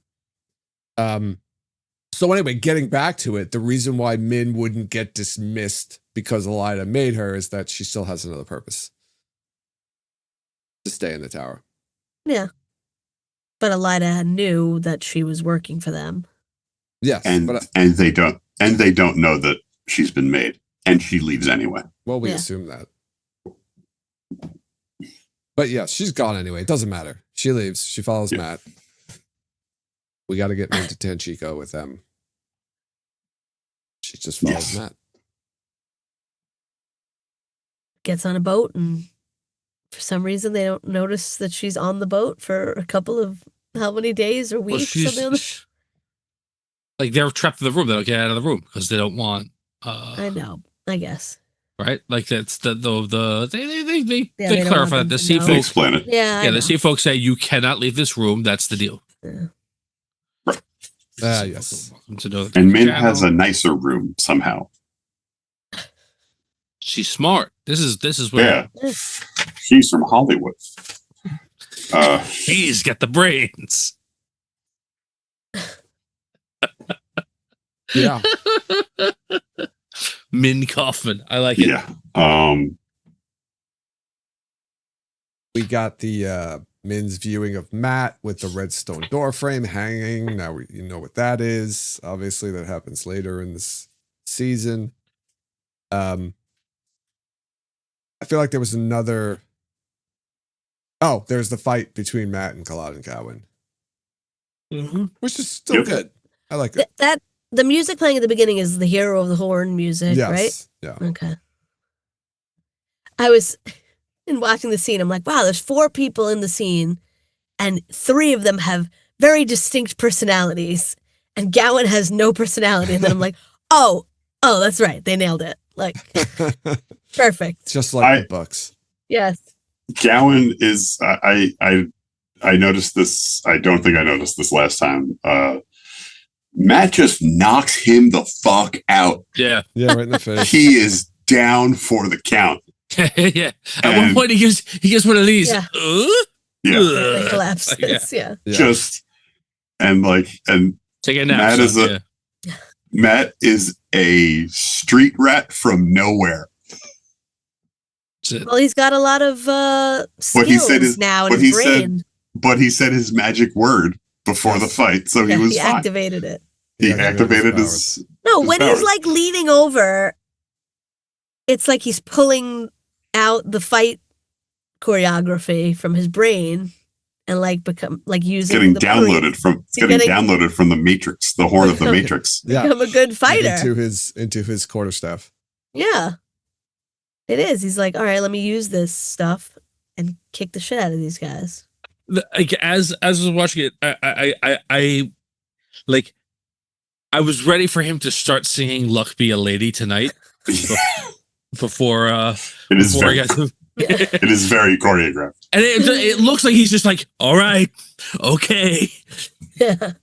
so anyway, getting back to it, the reason why Min wouldn't get dismissed because Elida made her is that she still has another purpose. To stay in the tower. Yeah. But Elida knew that she was working for them. Yes. And they don't know that she's been made. And she leaves anyway. Well, we assume that. But yeah, she's gone anyway. It doesn't matter. She leaves. She follows Matt. We got to get into Tanchico with them. She just follows Matt. Gets on a boat, and for some reason they don't notice that she's on the boat for a couple of how many days or weeks? Like they're trapped in the room. They don't get out of the room because they don't want. I know. I guess. right? Like that's they Yeah, they they don't want clarify that them the to sea know. They folks. explain it. Yeah, I Yeah, know. the sea folks say you cannot leave this room. That's the deal. Yeah. Yes. Welcome to know And Min has a nicer room somehow. She's smart. This is where Yeah. She's from Hollywood. she's got the brains. Yeah. Min Kaufman. I like it. Yeah. We got the Min's viewing of Matt with the redstone door frame hanging. Now you know what that is. Obviously, that happens later in this season. I feel like there was another. Oh, there's the fight between Matt and Kalad and Cowan, which is still good. I like it. That the music playing at the beginning is the Hero of the Horn music, Yes. right? Yeah. Okay. I was in watching the scene. I'm like, wow, there's 4 people in the scene, and 3 of them have very distinct personalities, and Gowan has no personality. And then I'm like, oh, that's right, they nailed it. Like, perfect. Just like the books. Yes. Gowan is. I noticed this. I don't think I noticed this last time. Matt just knocks him the fuck out. Yeah. Yeah, right in the face. He is down for the count. Yeah. At one point, he gives one of these. Yeah. Yeah. It collapses. Yeah. Just and take a nap. Matt is Matt is a street rat from nowhere. Well, he's got a lot of skills now in his brain. But he said his magic word before the fight, so he was fine. Activated it. He activated his. No, his when powers. he's like leaning over, it's like he's pulling out the fight choreography from his brain and using getting the downloaded from the Matrix, the horn of the Matrix. Yeah. Become a good fighter. Into his quarterstaff. Yeah. It is. He's like, all right, let me use this stuff and kick the shit out of these guys. Like as I was watching it, I was ready for him to start singing "Luck Be a Lady" tonight. before it is very choreographed, and it looks like he's just like, all right, okay,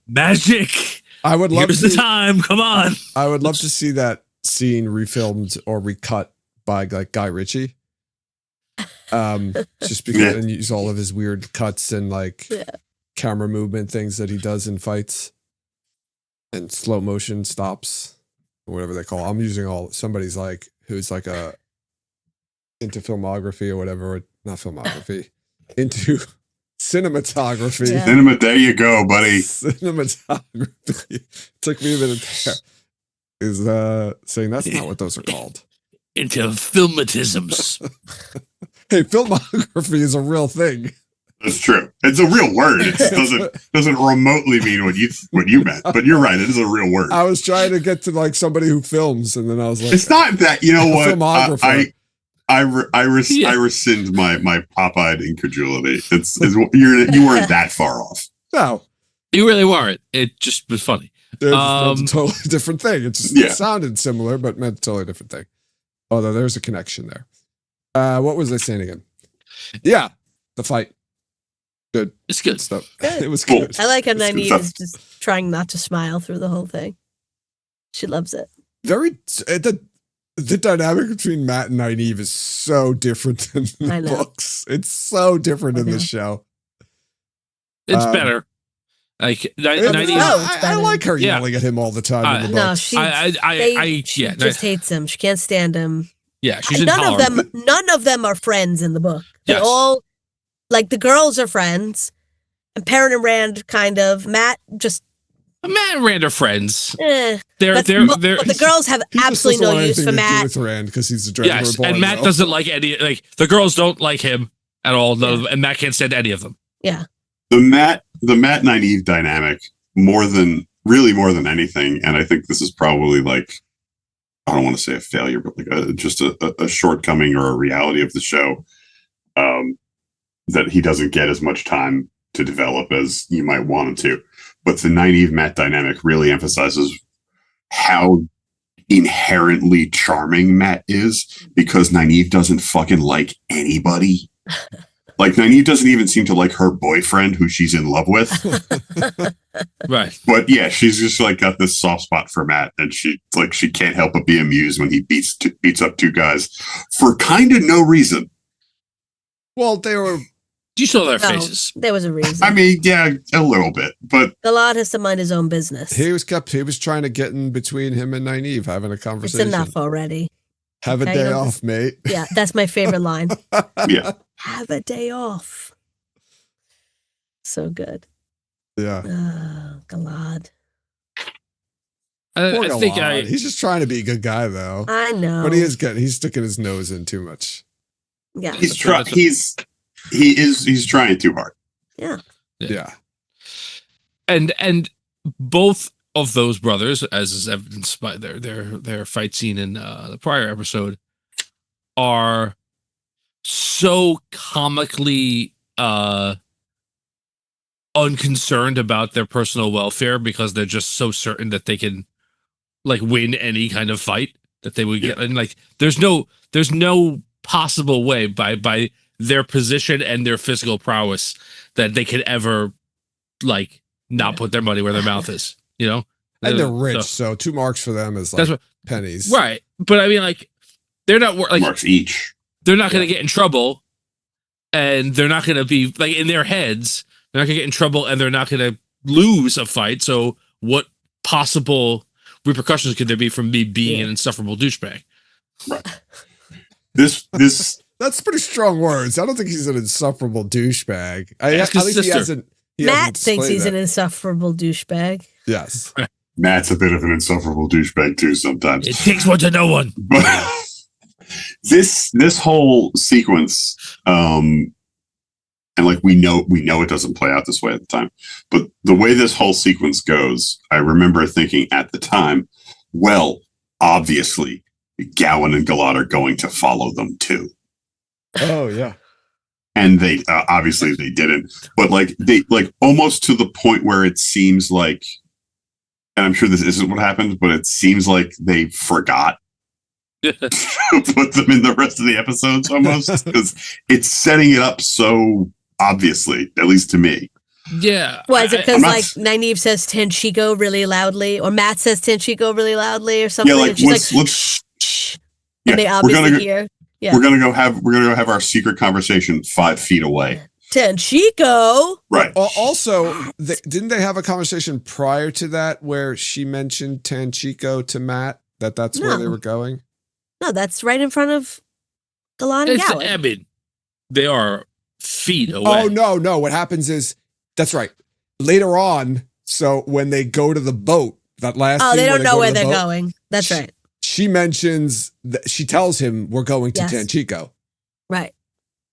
magic. I would love the time. Come on. I would love to see that scene refilmed or recut by like Guy Ritchie. Just because and use all of his weird cuts and camera movement things that he does in fights and slow motion stops or whatever they call it. I'm using somebody's who's into filmography or whatever, or not filmography, into cinematography. Yeah. There you go, buddy. Cinematography. Took me a minute there. Is saying that's not what those are called. Into filmatisms. Hey, filmography is a real thing. That's true. It's a real word. It doesn't remotely mean what you meant. But you're right. It is a real word. I was trying to get to somebody who films, and then I was like, "It's not that." You know what? Filmographer. I rescind my pop-eyed incredulity. You weren't that far off. No, you really weren't. It just was funny. It's a totally different thing. It sounded similar, but meant a totally different thing. Although there's a connection there. What was I saying again? Yeah, the fight. Good. It's good stuff. It was good. I like how Nynaeve is just trying not to smile through the whole thing. She loves it. The dynamic between Matt and Nynaeve is so different than the books. It's so different in the show. It's better. Like I like her yelling at him all the time in the books. No, she just hates him. She can't stand him. Yeah, she's none of them are friends in the book. They all the girls are friends, and Perrin and Rand kind of. Matt and Rand are friends. But the girls have absolutely no use for Matt. With Rand because he's a Dragonborn. And Matt doesn't like any. The girls don't like him at all. And Matt can't stand any of them. Yeah. The Matt Nynaeve dynamic more than anything, and I think this is probably I don't want to say a failure, but just a shortcoming or a reality of the show, that he doesn't get as much time to develop as you might want him to. But the Nynaeve Matt dynamic really emphasizes how inherently charming Matt is, because Nynaeve doesn't fucking like anybody. Like, Nynaeve doesn't even seem to like her boyfriend, who she's in love with. Right. But yeah, she's just like got this soft spot for Matt, and she can't help but be amused when he beats up two guys for kind of no reason. Well, they were. You saw their faces. There was a reason. I mean, yeah, a little bit, but Galad has to mind his own business. He was trying to get in between him and Nynaeve, having a conversation. It's enough already. Have a day off, mate. Yeah, that's my favorite line. yeah. Have a day off. So good. Yeah. Oh, Galad. Poor I think Galad. He's just trying to be a good guy, though. I know. But he's sticking his nose in too much. Yeah. He's trying too hard. Yeah. And both of those brothers, as is evidenced by their fight scene in the prior episode, are so comically unconcerned about their personal welfare, because they're just so certain that they can like win any kind of fight that they would get. And like there's no possible way by their position and their physical prowess that they could ever like not put their money where their mouth is, you know? And they're rich, so 2 marks for them is like pennies. Right. But I mean, like, they're not like marks each. They're not going to get in trouble, and they're not going to be like in their heads. They're not going to get in trouble, and they're not going to lose a fight. So, what possible repercussions could there be from me being an insufferable douchebag? Right. This that's pretty strong words. I don't think he's an insufferable douchebag. At least he hasn't. Matt thinks he's an insufferable douchebag. Yes. Matt's a bit of an insufferable douchebag too sometimes. It takes one to know one. But this whole sequence, and like we know it doesn't play out this way at the time, but the way this whole sequence goes, I remember thinking at the time, well, obviously Gowan and Galad are going to follow them too. Oh yeah. And they obviously they didn't, but like they like almost to the point where it seems like, and I'm sure this isn't what happened, but it seems like they forgot to put them in the rest of the episodes almost, because it's setting it up so obviously, at least to me. Yeah. Well, is it because like Nynaeve says Tenchiko really loudly, or Matt says Tenchiko really loudly, or something? Yeah, like let's and they obviously hear. Yeah. We're gonna go have our secret conversation 5 feet away. Tenchiko. Right. Also, didn't they have a conversation prior to that where she mentioned Tenchiko to Matt that's where they were going? No, that's right in front of Galad and Gowan. I mean, they are feet away. Oh no! What happens is that's right. Later on, so when they go to the boat, that last they don't know where they're boat, going. That's right. She mentions that she tells him we're going to Tenchiko. Right.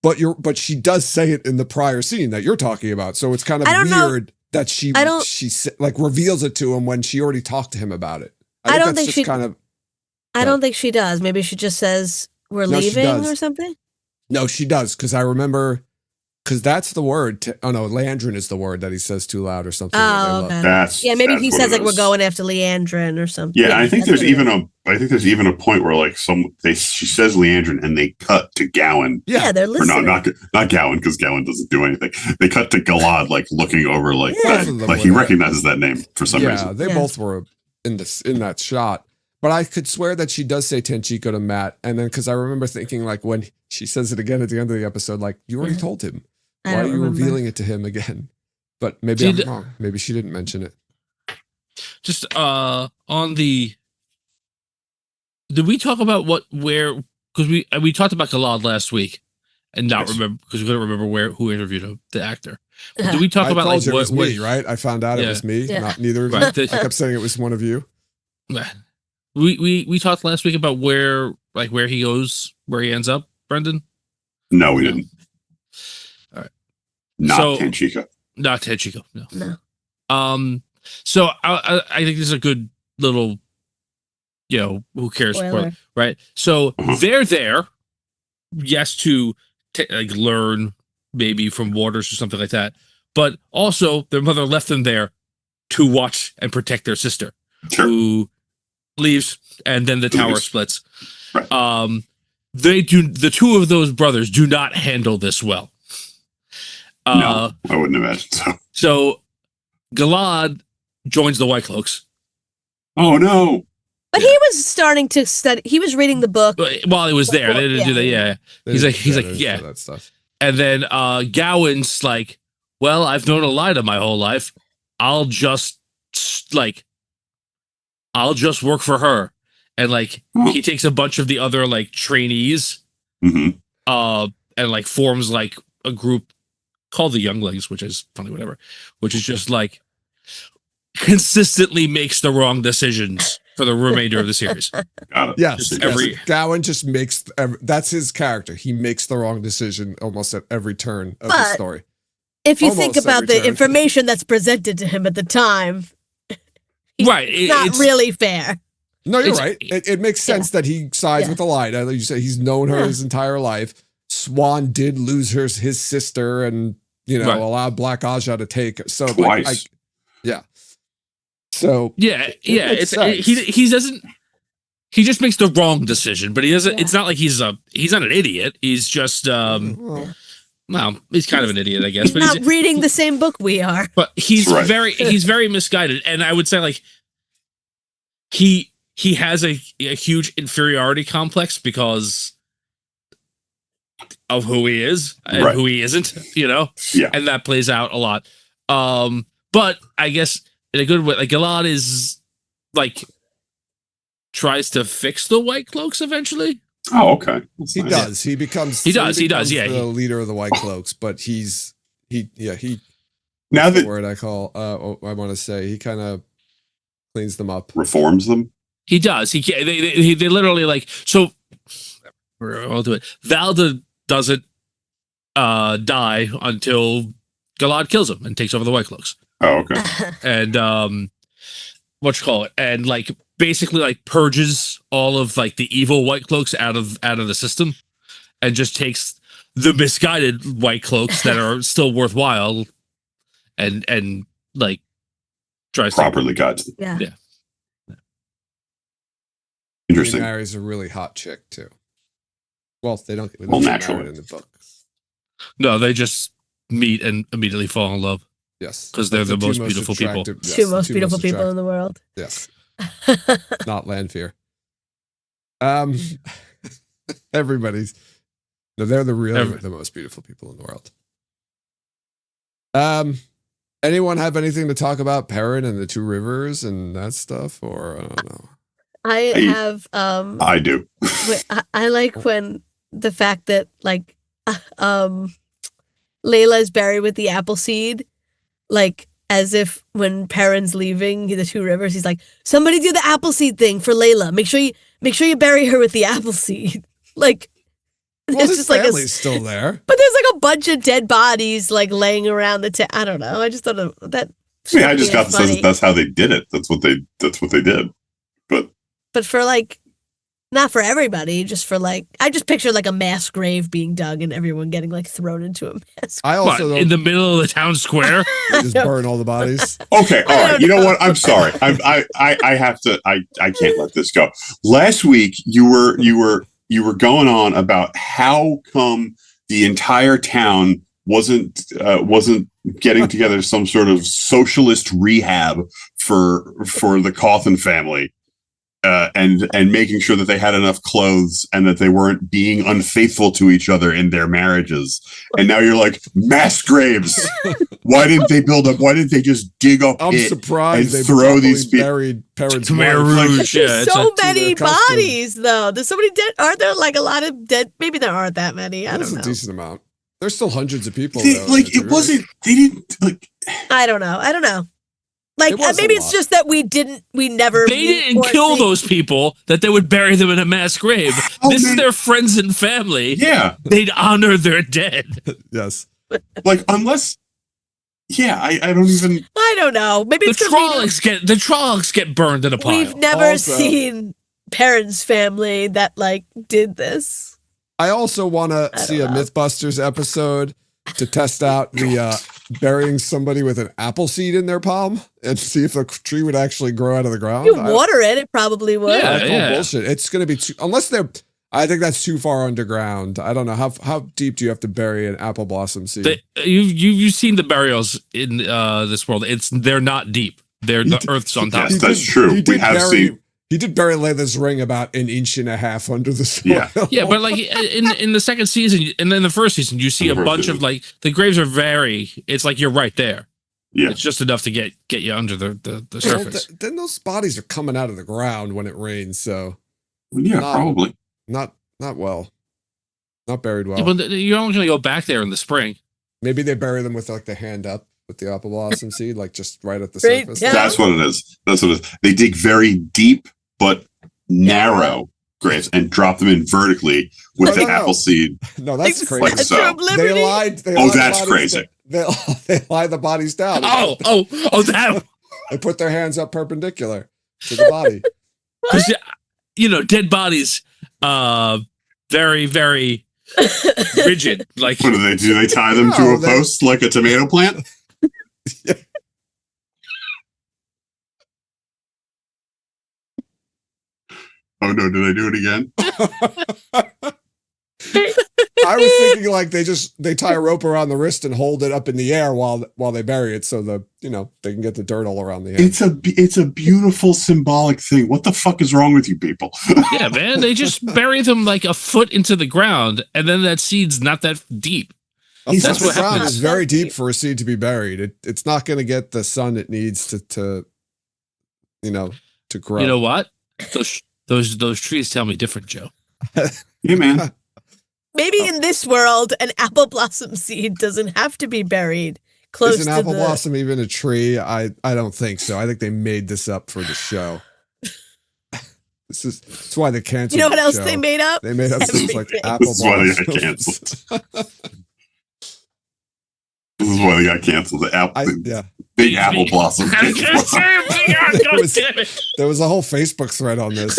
But she does say it in the prior scene that you're talking about. So it's kind of weird that she like reveals it to him when she already talked to him about it. I don't think she does. Maybe she just says we're leaving or something. No, she does, because I remember, because that's the word. Leandrin is the word that he says too loud or something. Oh, okay. Maybe he says like we're going after Leandrin or something. Yeah, I think there's even a point where like she says Leandrin and they cut to Gowan. Yeah, they're listening. Or no, not Gowan, because Gowan doesn't do anything. They cut to Galad like looking over like he recognizes that name for some reason. Yeah, they both were in that shot. But I could swear that she does say Tenchiko to Matt, and then because I remember thinking like when she says it again at the end of the episode, like you already told him. Why are you revealing it to him again? But maybe I'm wrong. Maybe she didn't mention it. Just on the. Did we talk about because we talked about Galad last week and not remember, because we couldn't remember who interviewed the actor. But did we talk about like it was me, right? I found out it was me, not neither of you. I kept saying it was one of you. We talked last week about where he goes, where he ends up, Brendan? No, we didn't. All right. Not Tenchiko. Not Tenchiko, no. So I think this is a good little, who cares? Spoiler. Right? So they're there, yes, to learn maybe from Waters or something like that, but also their mother left them there to watch and protect their sister, who leaves, and then the tower Leaves. splits. Right. The two of those brothers do not handle this well. No, I wouldn't imagine so. So Galad joins the White Cloaks. Oh no! But he was starting to study. He was reading the book While he was there. They didn't do that. Yeah. He's like, yeah. That stuff. And then Gowan's like, well, I've known Elida my whole life. I'll just work for her. And like he takes a bunch of the other like trainees, and like forms like a group called the Younglings, which is funny, whatever. Which is just like consistently makes the wrong decisions for the remainder of the series. Got it. Yes. Gowan just makes that's his character. He makes the wrong decision almost at every turn of the story. If you think about the information that's presented to him at the time, right, it's not really fair. No, you're right. It makes sense that he sides with Elida. Like you say, he's known her his entire life. Swan did lose his sister, and allowed Black Aja to take. So twice. So he doesn't. He just makes the wrong decision, but he doesn't. It's not like he's not an idiot. He's just well, he's kind of an idiot, I guess. He's not reading the same book we are. But he's very misguided, and I would say like he has a huge inferiority complex because of who he is and who he isn't, and that plays out a lot. But I guess in a good way, like Galad is like tries to fix the White Cloaks eventually. Oh, okay. He does. He becomes. He does. Yeah, the leader of the White Cloaks, but he. Now the word I call. I want to say he kind of cleans them up, reforms them. He does. They literally like so. I'll do it. Valda doesn't die until Galad kills him and takes over the White Cloaks. Oh, okay. And and like basically like purges all of like the evil White Cloaks out of the system, and just takes the misguided White Cloaks that are still worthwhile, and like tries properly guides them. Yeah. Interesting. He marries a really hot chick too. Well, they don't get naturally in the books. No, they just meet and immediately fall in love. Yes, because they're the most beautiful people. Yes, two most beautiful people in the world. Yes, not Lanfear. Everybody's they're the most beautiful people in the world. Anyone have anything to talk about Perrin and the Two Rivers and that stuff, or I don't know? I have. I do. I like when the fact that like, Layla is buried with the apple seed, like as if when Perrin's leaving the Two Rivers, he's like, somebody do the apple seed thing for Layla. Make sure you bury her with the apple seed. Like, well, it's his just like family's still there, but there's like a bunch of dead bodies like laying around the. I don't know. I just thought that. I just got the sense that that's how they did it. That's what they did. But for like, not for everybody, just for like, I just picture like a mass grave being dug and everyone getting like thrown into a mass. I also in the middle of the town square, just burn all the bodies. Okay, all right. You know what? I'm sorry. I have to. I can't let this go. Last week you were going on about how come the entire town wasn't getting together some sort of socialist rehab for the Cawthon family. And making sure that they had enough clothes and that they weren't being unfaithful to each other in their marriages. And now you're like, mass graves. Why didn't they just dig up I'm pit surprised and they throw these people? Buried Perrin's wife. There's so many bodies, though. There's so many dead. Aren't there like a lot of dead? Maybe there aren't that many. I don't know. That's a decent amount. There's still hundreds of people. It wasn't. They didn't like. I don't know. Like maybe it's just that they didn't kill those people, that they would bury them in a mass grave. This is their friends and family. Yeah. They'd honor their dead. Yes. Like, unless, I don't know. Maybe the Trollocs get burned in a pile. We've never seen Perrin's family that like did this. I also want to see a Mythbusters episode to test out the burying somebody with an apple seed in their palm and see if the tree would actually grow out of the ground. You water it probably would. Yeah. I call bullshit. It's going to be too, unless they're. I think that's too far underground. I don't know how deep do you have to bury an apple blossom seed? You've seen the burials in this world. They're not deep. The earth's on top. Yes, that's true. We have seen. He did bury Layla's ring about 1.5 inches under the soil. Yeah, but like in the second season and then the first season, you see a bunch of like the graves are very. It's like you're right there. Yeah, it's just enough to get you under the surface. Well, then those bodies are coming out of the ground when it rains. So yeah, probably not well, not buried well. Yeah, but you're only gonna go back there in the spring. Maybe they bury them with like the hand up with the apple blossom seed, like just right at the Right surface. down. that's what it is. That's what it is. They dig very deep but narrow graves and drop them in vertically with the apple seed. No, that's crazy. Like so. They lied. That's crazy. They lie the bodies down. Oh, that. They put their hands up perpendicular to the body. Because dead bodies, very, very rigid. Like, What do? They tie them to a post like a tomato plant? Yeah. Oh no! Did I do it again? I was thinking like they tie a rope around the wrist and hold it up in the air while they bury it, so they can get the dirt all around the hand. It's a beautiful symbolic thing. What the fuck is wrong with you people? yeah, man, they just bury them like a foot into the ground, and then that seed's not that deep. That's what ground happens. is very deep for a seed to be buried. It's not going to get the sun it needs to grow. You know what? Those trees tell me different, Joe. Yeah, man. Maybe in this world, an apple blossom seed doesn't have to be buried close Is an to apple the. blossom even a tree? I don't think so. I think they made this up for the show. That's why they canceled. You know what the else show. they made up? They made up things like Everything. apple This is why they got blossoms. canceled. This is why they got canceled. The big apple blossom. There was a whole Facebook thread on this.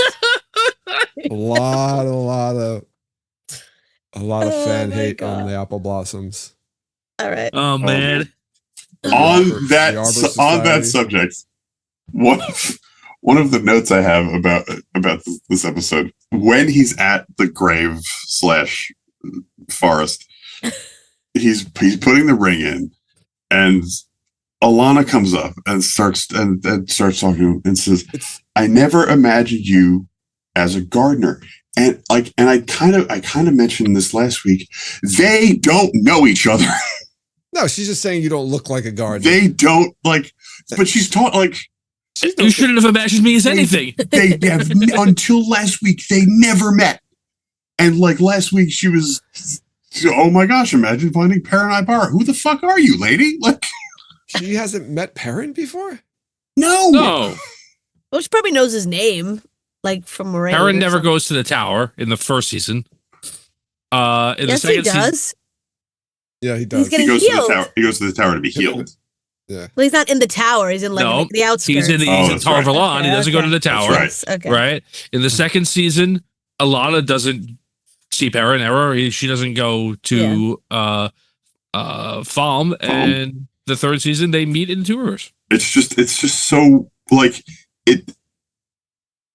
A lot of fan my hate God. on the apple blossoms. All right. Oh man. On that subject, one of the notes I have about this episode, when he's at the grave / forest, he's putting the ring in, and Alana comes up and starts talking to him and says, "I never imagined you as a gardener." And I kind of mentioned this last week. They don't know each other. No, she's just saying you don't look like a gardener. They don't but she's taught You shouldn't have imagined me as anything. They have until last week they never met, and last week she was, oh my gosh, imagine finding Perrin Ibarra. Who the fuck are you, lady? She hasn't met Perrin before? No. Well, she probably knows his name, from Moraine. Perrin never goes to the tower in the first season. In the Yes, second he does. season, Yeah, he does. He's getting He goes healed. to the tower. He goes to the tower to be healed. Yeah. Well, he's not in the tower. He's in the outskirts. he's in that's Tower right. of Alon. He doesn't go to the That's tower. right. Yes, okay. Right? In the second season, Alana doesn't see Perrin ever. She doesn't go to Falm. And the third season, they meet in Two Rivers. It's just so it.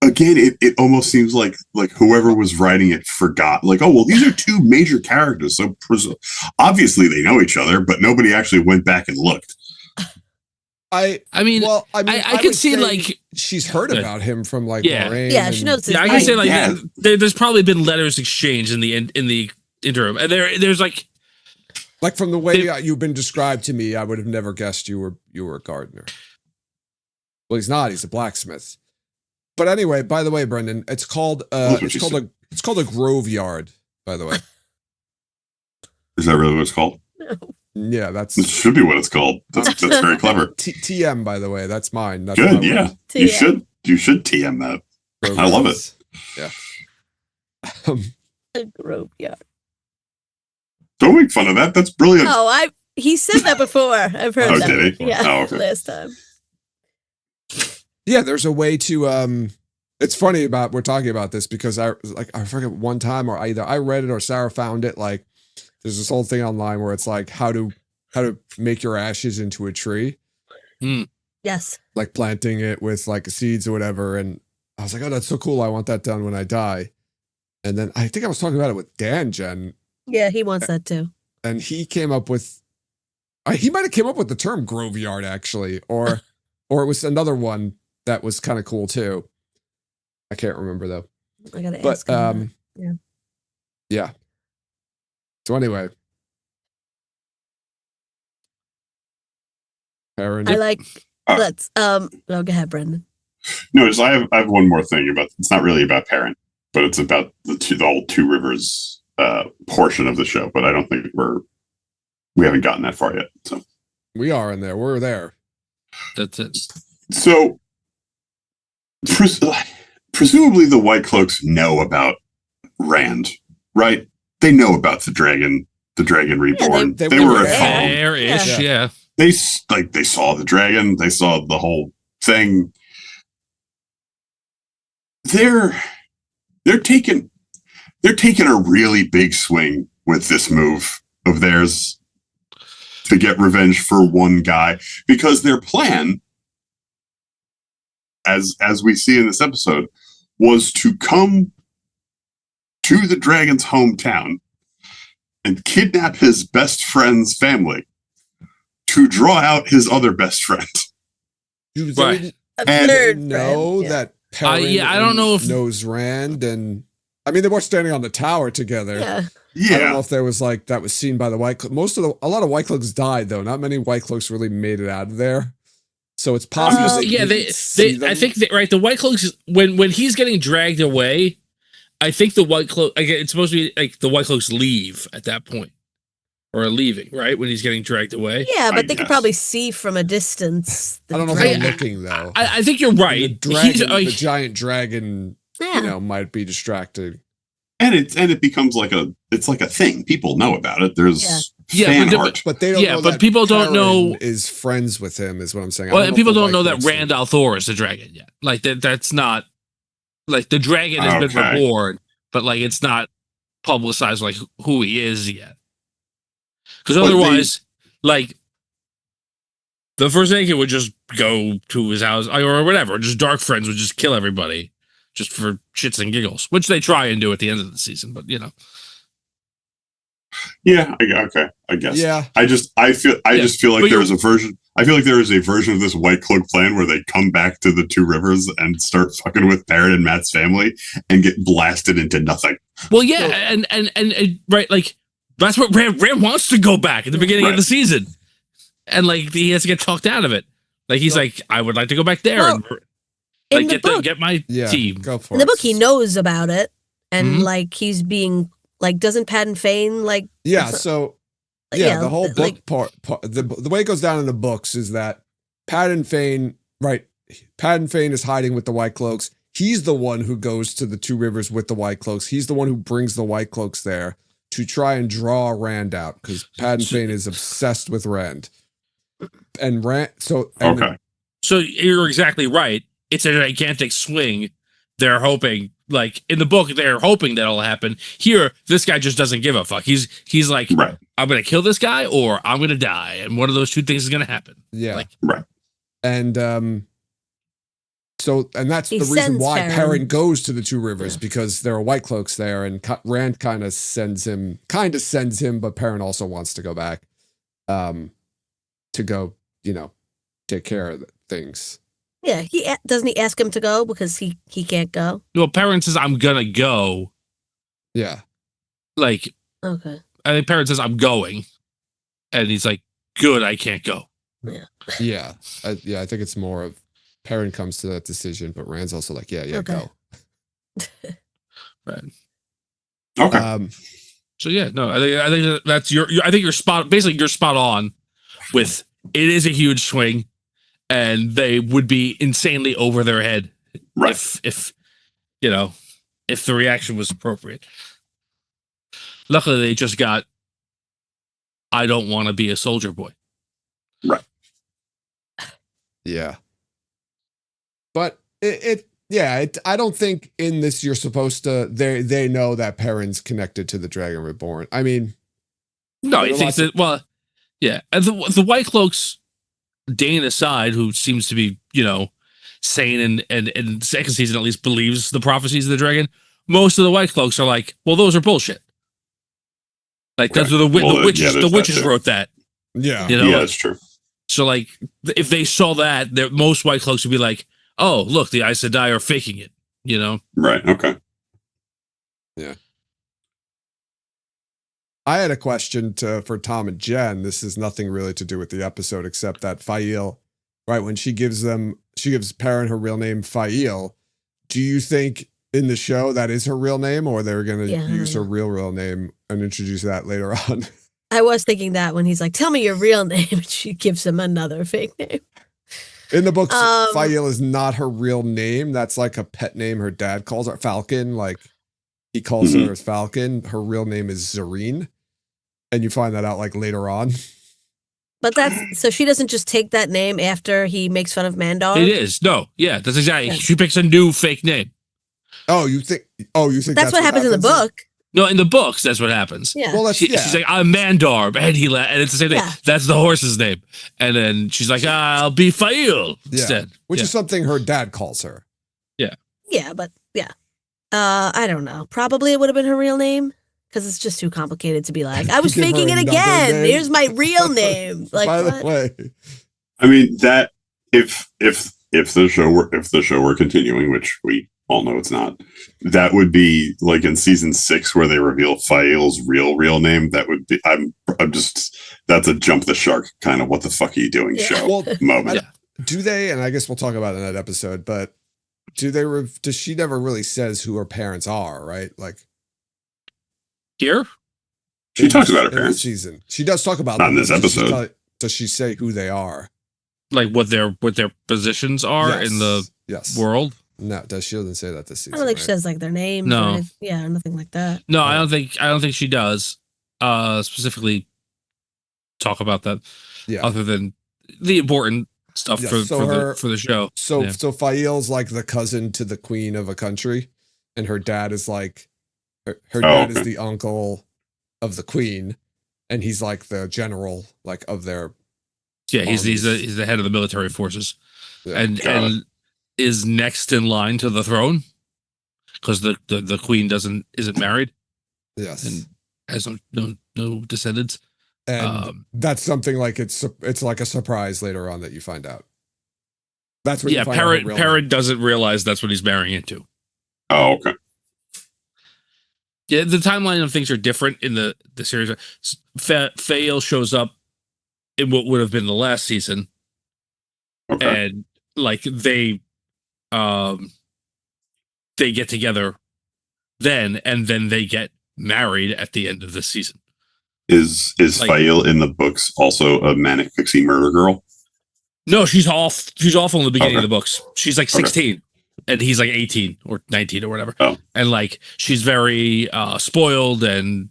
Again, it almost seems like whoever was writing it forgot. Oh well, these are two major characters, so obviously they know each other, but nobody actually went back and looked. I could see she's heard about him from Moraine. Yeah, she knows his I name. can say there's probably been letters exchanged in the interim, and there's from the way you've been described to me, I would have never guessed you were a gardener. Well, he's not. He's a blacksmith. But anyway, by the way, Brendan, it's called a graveyard. By the way, Is that really what it's called? yeah, that's It should be what it's called. That's very clever. TM. By the way, that's mine. That's Good, my yeah. word. You should TM that. I love it. Yeah. A graveyard. Don't make fun of that. That's brilliant. Oh, he said that before. I've heard Oh, that. did he? Yeah, Oh, okay. last time. Yeah, there's a way to it's funny we're talking about this because I forget one time or either I read it or Sarah found it, there's this whole thing online where it's how to how to make your ashes into a tree, Yes. like planting it with like seeds or whatever. And I was like, oh, that's so cool. I want that done when I die. And then I think I was talking about it with Dan, Jen, Yeah, he wants that too. and he came up with, he might have came up with the term graveyard actually, or it was another one that was kind of cool too. I can't remember though. I gotta But ask him. Yeah. yeah. So anyway, Aaron, I like. Let's. Oh, go ahead, Brendan. No, I have one more thing about. It's not really about Perrin, but it's about the whole Two Rivers portion of the show. But I don't think we haven't gotten that far yet. So we are in there. We're there. That's it. So presumably the White Cloaks know about Rand, right? They know about the Dragon Reborn. they they were were informed. There-ish, yeah. They saw the dragon. They saw the whole thing. They're taking a really big swing with this move of theirs to get revenge for one guy, because their plan, as we see in this episode, was to come to the dragon's hometown and kidnap his best friend's family to draw out his other best friend. Right. And that Perrin I don't know if knows Rand, and I mean they were standing on the tower together. Yeah. I don't know if there was like that was seen by the White Cloaks. A lot of White Cloaks died though. Not many White Cloaks really made it out of there. So it's possible. I think right. The White Cloaks, when he's getting dragged away, I think the White Cloak. It's supposed to be like the White Cloaks leave at that point, or are leaving right when he's getting dragged away. Yeah, but they could probably see from a distance. I don't know if they're looking though. I think you're right. The giant dragon, might be distracted. And it becomes like a thing. People know about it. There's fan art, but they don't know but that people Perrin don't know is friends with him. Is what I'm saying. Well, and people don't know that Rand al'Thor is the dragon yet. Like that's not like the dragon has been reborn, but like it's not publicized like who he is yet. Because otherwise, like the First Naked would just go to his house or whatever. Just Dark Friends would just kill everybody. Just for shits and giggles, which they try and do at the end of the season, but Yeah, I guess. Yeah. I just feel like there is a version. I feel like there is a version of this White Cloak plan where they come back to the Two Rivers and start fucking with Perrin and Matt's family and get blasted into nothing. Well, yeah, and right, like that's what Rand wants to go back at the beginning of the season, and like he has to get talked out of it. Like he's like, I would like to go back there and. Like get my team. Go for in the book, he knows about it, and like he's being like, doesn't Patton Fane like? Yeah. So the whole book part, the way it goes down in the books is that Patton Fane is hiding with the White Cloaks. He's the one who goes to the Two Rivers with the White Cloaks. He's the one who brings the White Cloaks there to try and draw Rand out because Patton Fane is obsessed with Rand. And Rand, so you're exactly right. It's a gigantic swing. They're hoping, like in the book, they're hoping that'll happen. Here, this guy just doesn't give a fuck. He's like, I'm gonna kill this guy or I'm gonna die, and one of those two things is gonna happen. Yeah, And that's the reason why Perrin goes to the Two Rivers because there are White Cloaks there, and Rand kind of sends him, but Perrin also wants to go back, to go, take care of things. Yeah, doesn't he ask him to go because he can't go? Well, Perrin says I'm gonna go. Yeah. Like okay. I think Perrin says I'm going, and he's like, "Good, I can't go." Yeah. Yeah. I think it's more of Perrin comes to that decision, but Rand's also like, go. Right. Okay. So yeah, no, I think that's I think you're spot on with it is a huge swing. And they would be insanely over their head if the reaction was appropriate. Luckily, they just got, I don't want to be a soldier boy. Right. Yeah. But I don't think in this you're supposed to, they know that Perrin's connected to the Dragon Reborn. I mean. No, he thinks that, Yeah, and the White Cloaks, Dane aside, who seems to be, sane and in second season at least believes the prophecies of the dragon. Most of the White Cloaks are like, well, those are bullshit. Like that's the witches. The witches wrote that. Yeah, yeah, that's true. So like, if they saw that, most White Cloaks would be like, oh, look, the Aes Sedai are faking it. Right. Okay. Yeah. I had a question for Tom and Jen. This is nothing really to do with the episode, except that Fael, right, when she gives Perrin her real name, Fael, do you think in the show that is her real name, or they're going to use her real name and introduce that later on? I was thinking that when he's like, tell me your real name, and she gives him another fake name. In the books, Fael is not her real name. That's like a pet name her dad calls her, Falcon. Like, he calls her as Falcon. Her real name is Zareen. And you find that out like later on. But so she doesn't just take that name after he makes fun of Mandar? It is. No. Yeah, that's exactly. Yeah. She picks a new fake name. Oh, you think that's what happens in the book? No, in the books, that's what happens. Yeah. Well, she's like, I'm Mandar, and and it's the same thing. Yeah. That's the horse's name. And then she's like, I'll be Fael instead. Which is something her dad calls her. Yeah. Yeah, but I don't know. Probably it would have been her real name, because it's just too complicated to be like, I was faking it again. Name. Here's my real name. Like, by the way, I mean that if the show were continuing, which we all know it's not, that would be like in season 6 where they reveal Fael's real name. That would be I'm just that's a jump the shark kind of what the fuck are you doing show moment. Do they? And I guess we'll talk about it in that episode. But does she never really says who her parents are? Right? Like here, she talks about her parents. Season she does talk about not in this episode. Does she say who they are? Like what their positions are in the world? No, she doesn't say that this season. I don't think she says like their names. No, or nothing like that. No, I don't think she does. Specifically, talk about that. Yeah. Other than the important stuff for the show. So Fael's like the cousin to the queen of a country, and her dad is like her dad is the uncle of the queen, and he's like the general like of their. Yeah, he's the head of the military forces, and is next in line to the throne because the queen isn't married. Yes, and has no descendants. And that's something like it's like a surprise later on that you find out. That's what Perrin doesn't realize that's what he's marrying into. Oh, okay. Yeah, the timeline of things are different in the series. Fael shows up in what would have been the last season, and like they get together then, and then they get married at the end of the season. Is like, Fael in the books also a manic pixie murder girl? No, she's off. She's awful in the beginning of the books. She's like 16, and he's like 18 or 19 or whatever. Oh. And like she's very spoiled and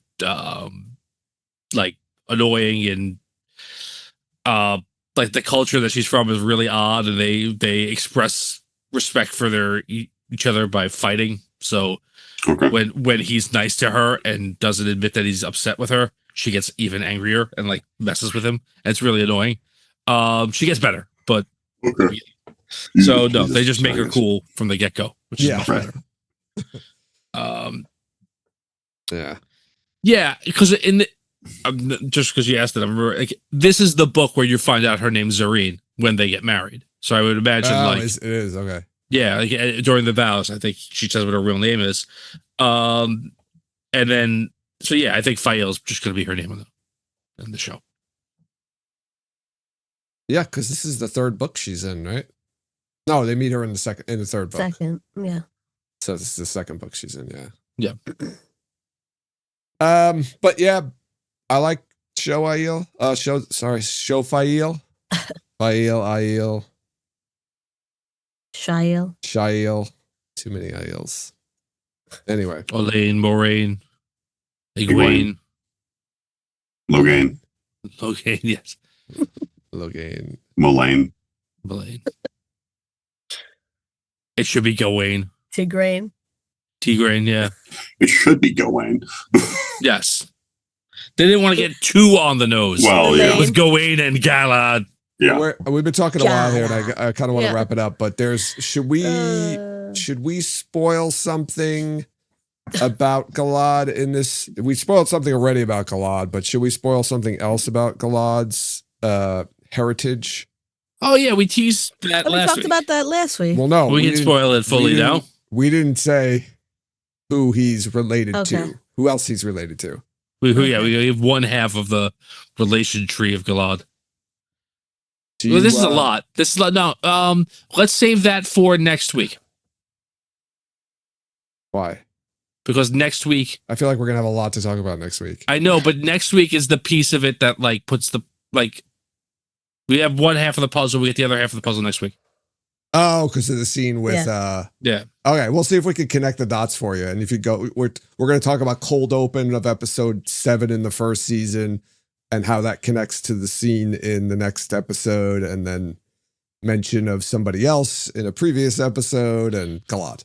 like annoying, and like the culture that she's from is really odd, and they express respect for each other by fighting. So when he's nice to her and doesn't admit that he's upset with her, she gets even angrier and like messes with him, and it's really annoying. She gets better, but so no, they just make her cool from the get-go, which is much better. Yeah, because just because you asked it, I'm like, this is the book where you find out her name's Zareen when they get married. So I would imagine it is okay. Yeah, like during the vows, I think she says what her real name is, and then so yeah, I think Fael's just going to be her name in the show. Yeah, because this is the third book she's in, right? No, they meet her in the third book. Second, yeah. So this is the second book she's in, yeah. But yeah, I like Show Fael. Fael. Shael. Too many Aels. Anyway. Elaine, Moraine, Egwene. Logain, yes. Logain. Mullane. It should be Gawain. Tigraine, yeah. It should be Gawain. Yes. They didn't want to get too on the nose. Well, yeah. With Gawain and Galad. Yeah. We've been talking a while here, and I kind of want to Yeah. wrap it up. But should we spoil something about Galad in this? We spoiled something already about Galad, but should we spoil something else about Galad's heritage? Oh yeah, we teased that We last talked week. about that last week. Well, no, we can didn't- spoil it fully now. We didn't say who he's related Okay. to. Who else he's related to? We have one half of the relation tree of Galad. Do Well, you, this is a lot. This is a lot. No, let's save that for next week Why? because next week I feel like we're gonna have a lot to talk about next week. I know, but next week is the piece of it that like puts the like. We have one half of the puzzle. We get the other half of the puzzle next week. Oh, because of the scene with Yeah. Okay, we'll see if we can connect the dots for you. And if you go, we're going to talk about cold open of episode 7 in the first season and how that connects to the scene in the next episode, and then mention of somebody else in a previous episode and Galad.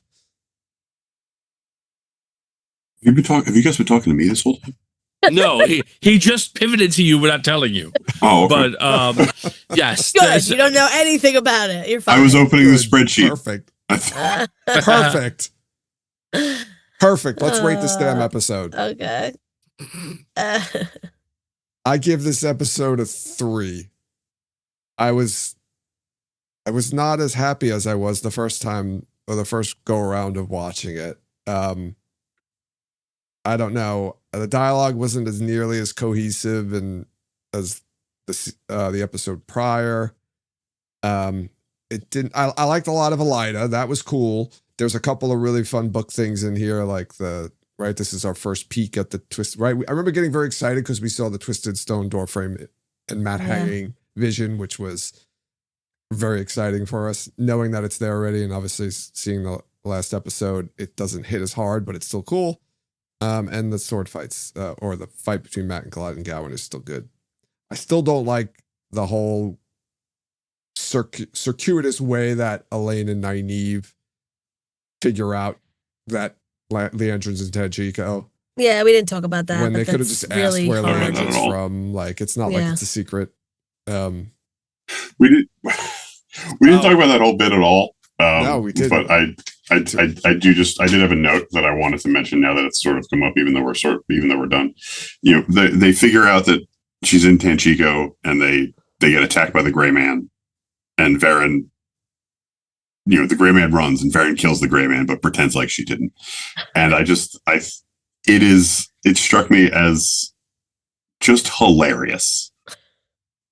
Have you guys been talking to me this whole time? No, he just pivoted to you without telling you. Oh, okay. But yes, Good. You don't know anything about it. You're fine. I was opening the Good. spreadsheet. Perfect. I thought, Perfect. Perfect. Let's rate this damn episode. Okay. I give this episode a 3. I was not as happy as I was the first time or the first go around of watching it. I don't know. The dialogue wasn't as nearly as cohesive and as the episode prior. It didn't. I liked a lot of Elida. That was cool. There's a couple of really fun book things in here, like this is our first peek at the twist. Right. I remember getting very excited because we saw the twisted stone doorframe and matte hanging vision, which was very exciting for us, knowing that it's there already, and obviously seeing the last episode, it doesn't hit as hard, but it's still cool. And the sword fights, or the fight between Matt and Galad and Gawain is still good. I still don't like the whole circuitous way that Elaine and Nynaeve figure out that Leandrin's in Tajiko. Yeah, we didn't talk about that. When they but could have that's just really asked where hard. Leandrin's from. Like, it's not like it's a secret. we didn't talk about that whole bit at all. No, we didn't. But I did have a note that I wanted to mention now that it's sort of come up, even though we're done. You know, they figure out that she's in Tanchico, and they get attacked by the Gray Man, and Varen. You know, the Gray Man runs, and Varen kills the Gray Man, but pretends like she didn't. And it struck me as just hilarious.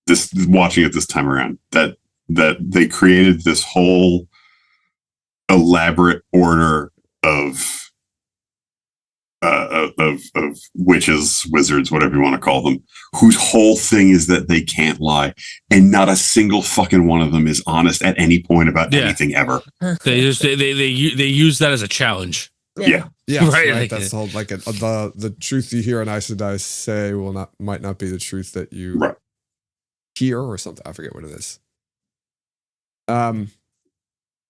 This watching it this time around, that they created this whole elaborate order of witches, wizards, whatever you want to call them, whose whole thing is that they can't lie, and not a single fucking one of them is honest at any point about anything ever. They use that as a challenge. Yeah, Right. That's the whole the truth you hear an Aes Sedai say might not be the truth that you hear or something. I forget what it is.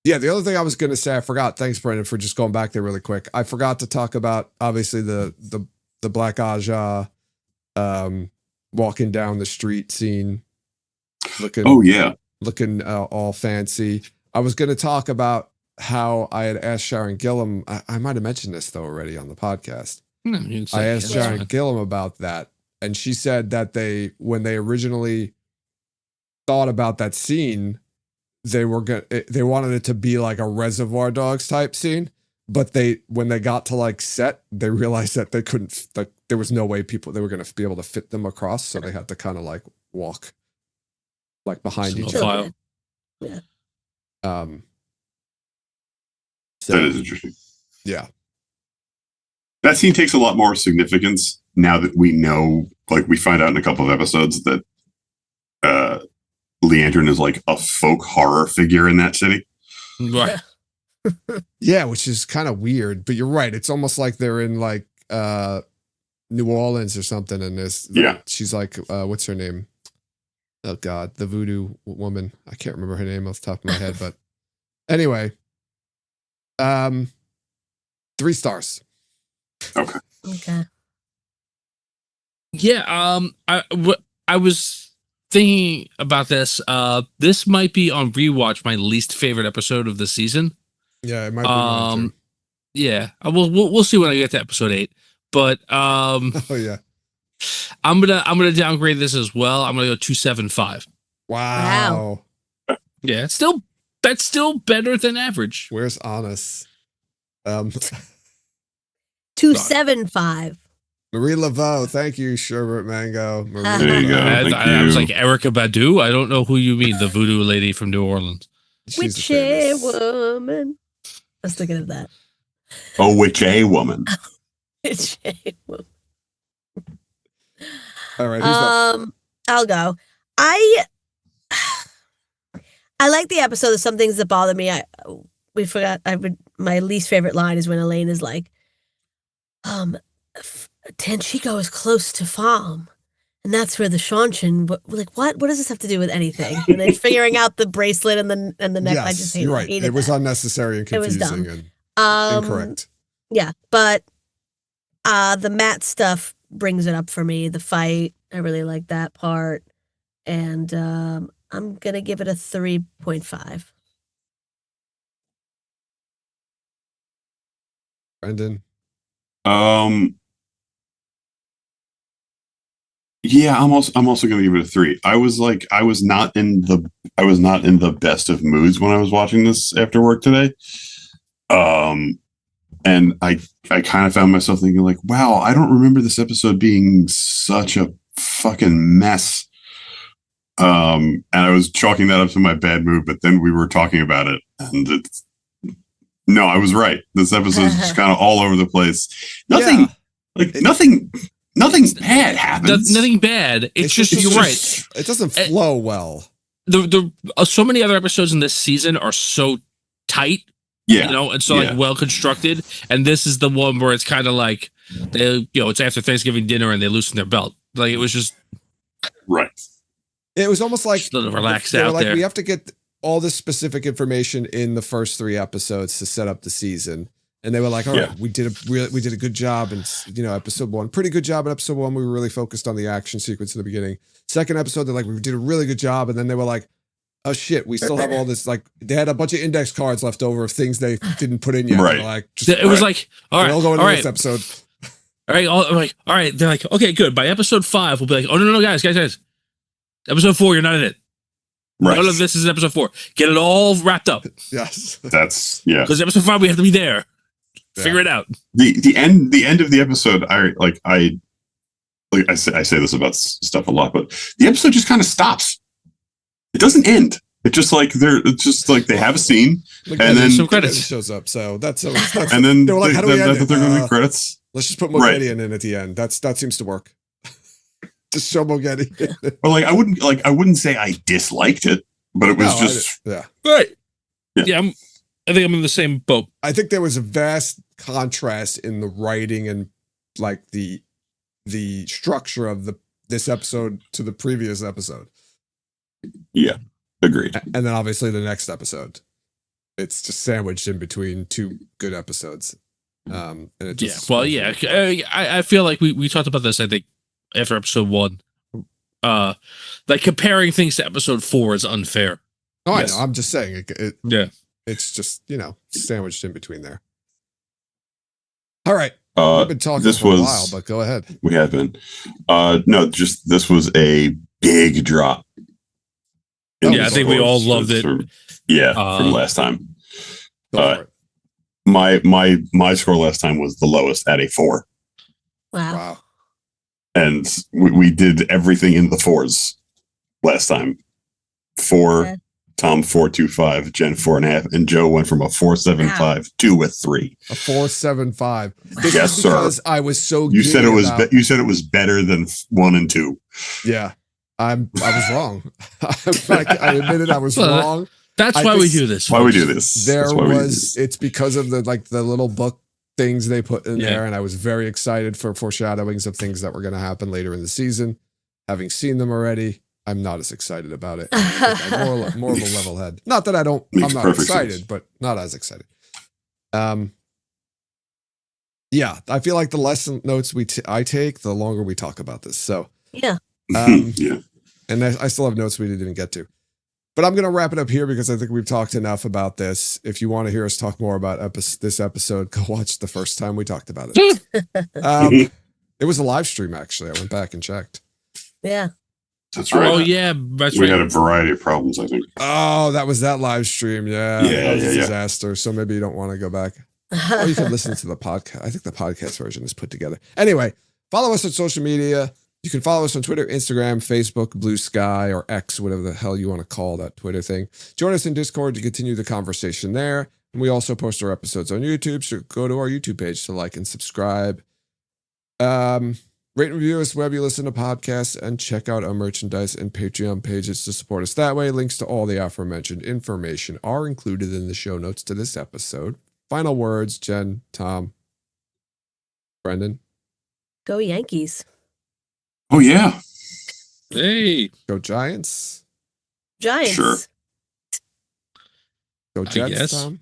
Yeah, the other thing I was going to say, I forgot. Thanks, Brendan, for just going back there really quick. I forgot to talk about, obviously, the Black Aja walking down the street scene, looking all fancy. I was going to talk about how I had asked Sharon Gillam. I might have mentioned this though already on the podcast. No, I asked Sharon Gillam about that, and she said that when they originally thought about that scene, they wanted it to be like a Reservoir Dogs type scene, but when they got to like set, they realized that they couldn't, like, there was no way they were going to be able to fit them across, so they had to kind of like walk like behind each other. Yeah. That is interesting. Yeah. That scene takes a lot more significance now that we know, like we find out in a couple of episodes that Leandrin is like a folk horror figure in that city. Right. Yeah, which is kind of weird, but you're right. It's almost like they're in like New Orleans or something, and she's like, what's her name? Oh God, the voodoo woman. I can't remember her name off the top of my head, but anyway. 3 stars. Okay. Yeah. I was thinking about this. This might be on rewatch my least favorite episode of the season. Yeah, it might be mine too. Yeah. We'll see when I get to episode 8. But Oh yeah. I'm gonna downgrade this as well. I'm gonna go 275. Wow. Yeah, that's still better than average. Where's Honest? 275. Marie Laveau, thank you, Sherbet Mango. Marie There you go. Laveau. Thank I was you. like Erica Badu. I don't know who you mean, the voodoo lady from New Orleans. She's Which famous. woman? I was thinking of that. Oh, which a woman? Which woman? All right, who's up? I'll go. I like the episode. There's some things that bother me. We forgot. My least favorite line is when Elaine is like, Tanchico is close to farm, and that's where the Shanshan. Like, what? What does this have to do with anything? And then figuring out the bracelet and the neck. Yes, I just hate you're right. hated It was that. unnecessary and It was confusing dumb. and incorrect. Yeah, but the Matt stuff brings it up for me. The fight, I really like that part, and I'm gonna give it a 3.5. Brendan. Yeah, I'm also going to give it a 3. I was not in the best of moods when I was watching this after work today. And I kind of found myself thinking like, wow, I don't remember this episode being such a fucking mess. And I was chalking that up to my bad mood, but then we were talking about it, and no, I was right. This episode is just kind of all over the place. Nothing bad happens. Nothing bad. It's just you're right. It doesn't flow well. The so many other episodes in this season are so tight. Yeah, and so like well constructed, and this is the one where it's kind of like they, it's after Thanksgiving dinner and they loosen their belt. Like it was just right. It was almost like just a little relaxed they were out like, there. we have to get all this specific information in the first 3 episodes to set up the season, and they were like, all right, we did a good job, and episode 1, pretty good job in episode 1. We were really focused on the action sequence in the beginning. Second episode, they're like, we did a really good job, and then they were like, oh shit, we still have all this, like they had a bunch of index cards left over of things they didn't put in yet. Right. Like, it was like, all right, we'll go into all this right. episode. All right, all right. They're like, okay, good. By episode 5, we'll be like, oh no, guys. Episode 4, you're not in it. Right. None of this is episode 4. Get it all wrapped up. Yes. That's Because episode 5, we have to be there. Figure it out. The end of the episode. I say this about stuff a lot, but the episode just kind of stops. It doesn't end. It's just like they have a scene, and then some credits shows up. So that's and then they were like, how do we end it? They're going to be credits. Let's just put Mogedion in at the end. That seems to work. Just show Mogedion. But I wouldn't say I disliked it, but it was right. Yeah, I think I'm in the same boat. I think there was a vast contrast in the writing and like the structure of this episode to the previous episode. Yeah, agreed. And then obviously the next episode, it's just sandwiched in between 2 good episodes. And it just I feel like we talked about this. I think after episode 1, like comparing things to episode 4 is unfair. Oh, yes. I know. I'm just saying yeah. It's just, sandwiched in between there. All right. We've been talking for a while, but go ahead. We have been. No, just this was a big drop. I think we all loved it. From last time. Go for it. My score last time was the lowest at a 4. Wow. And we did everything in the 4s last time. 4, okay. Tom 4.25, Jen 4.5, and Joe went from a 4.75 to a 3. A 4.75. Yes, sir. Because I was so. You said it was. You said it was better than 1 and 2. Yeah, I was wrong. I admitted I was wrong. That's why we do this. Why we do this? It's because of the little book things they put in there, and I was very excited for foreshadowings of things that were going to happen later in the season. Having seen them already, I'm not as excited about it. I'm more of a level head. Not that I'm not excited, but not as excited. Yeah, I feel like the less notes I take, the longer we talk about this. So Yeah. Yeah. And I still have notes we didn't get to. But I'm going to wrap it up here because I think we've talked enough about this. If you want to hear us talk more about this episode, go watch the first time we talked about it. It was a live stream, actually. I went back and checked. Yeah. That's right. Oh, yeah. That's We right. had a variety of problems, I think. Oh, that was that live stream. Yeah. Yeah, That was a yeah. disaster. So maybe you don't want to go back. Oh, you can listen to the podcast. I think the podcast version is put together. Anyway, follow us on social media. You can follow us on Twitter, Instagram, Facebook, Blue Sky, or X, whatever the hell you want to call that Twitter thing. Join us in Discord to continue the conversation there. And we also post our episodes on YouTube, so go to our YouTube page to like and subscribe. Rate and review us wherever you listen to podcasts, and check out our merchandise and Patreon pages to support us that way. Links to all the aforementioned information are included in the show notes to this episode. Final words, Jen, Tom, Brendan. Go Yankees. Oh, yeah. Hey. Go Giants. Giants. Sure. Go I Jets, guess. Tom.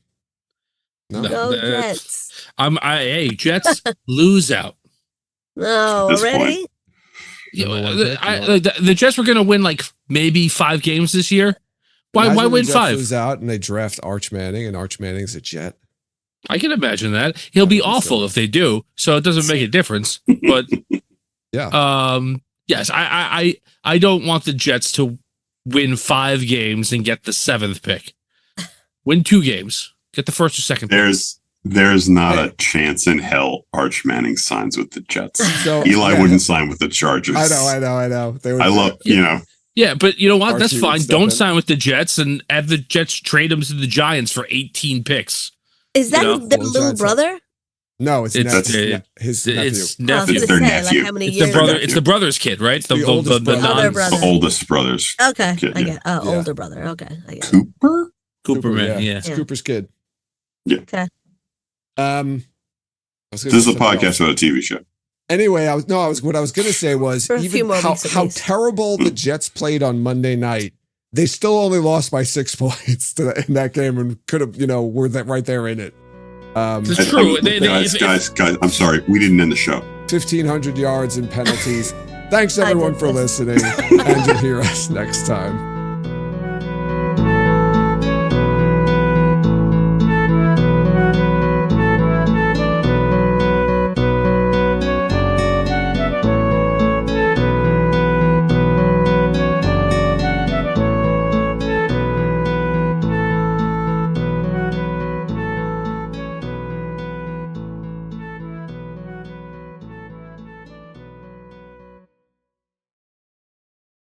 No. No. Go That's- Jets. Jets lose out. No, At this already? point. The Jets were going to win like maybe 5 games this year. Why Imagine win the Jets 5? lose out and they draft Arch Manning, and Arch Manning's a Jet. I can imagine that. He'll be awful if they do, so it doesn't make a difference. But Yeah. yes, I don't want the Jets to win 5 games and get the 7th pick. Win 2 games. Get the 1st or 2nd pick. There's not a chance in hell Arch Manning signs with the Jets. So Eli wouldn't sign with the Chargers. I know. They would, I love, Yeah, but you know what? That's Archie would fine. step Don't in. sign with the Jets and have the Jets trade him to the Giants for 18 picks. Is that You know, the well, little Giants brother? No, it's It's- his nephew. It's I was nephew. gonna Their say, nephew. like how many It's years? the brother. nephew. It's the brother's kid, right? The oldest brother. Other non brother. the oldest brothers. Okay, Kid, I yeah. get. Oh, Yeah. older brother. Okay, I get. Cooper? Cooper man. Yeah. It's Cooper's kid. Yeah. Okay. This is a podcast about a TV show. Anyway, what I was going to say was For a few even more how, weeks at how least. terrible the Jets played on Monday night. They still only lost by 6 points in that game, and could have, were that right there in it. It's true. Guys, I'm sorry. We didn't end the show. 1,500 yards and penalties. Thanks everyone for listening, and you'll hear us next time.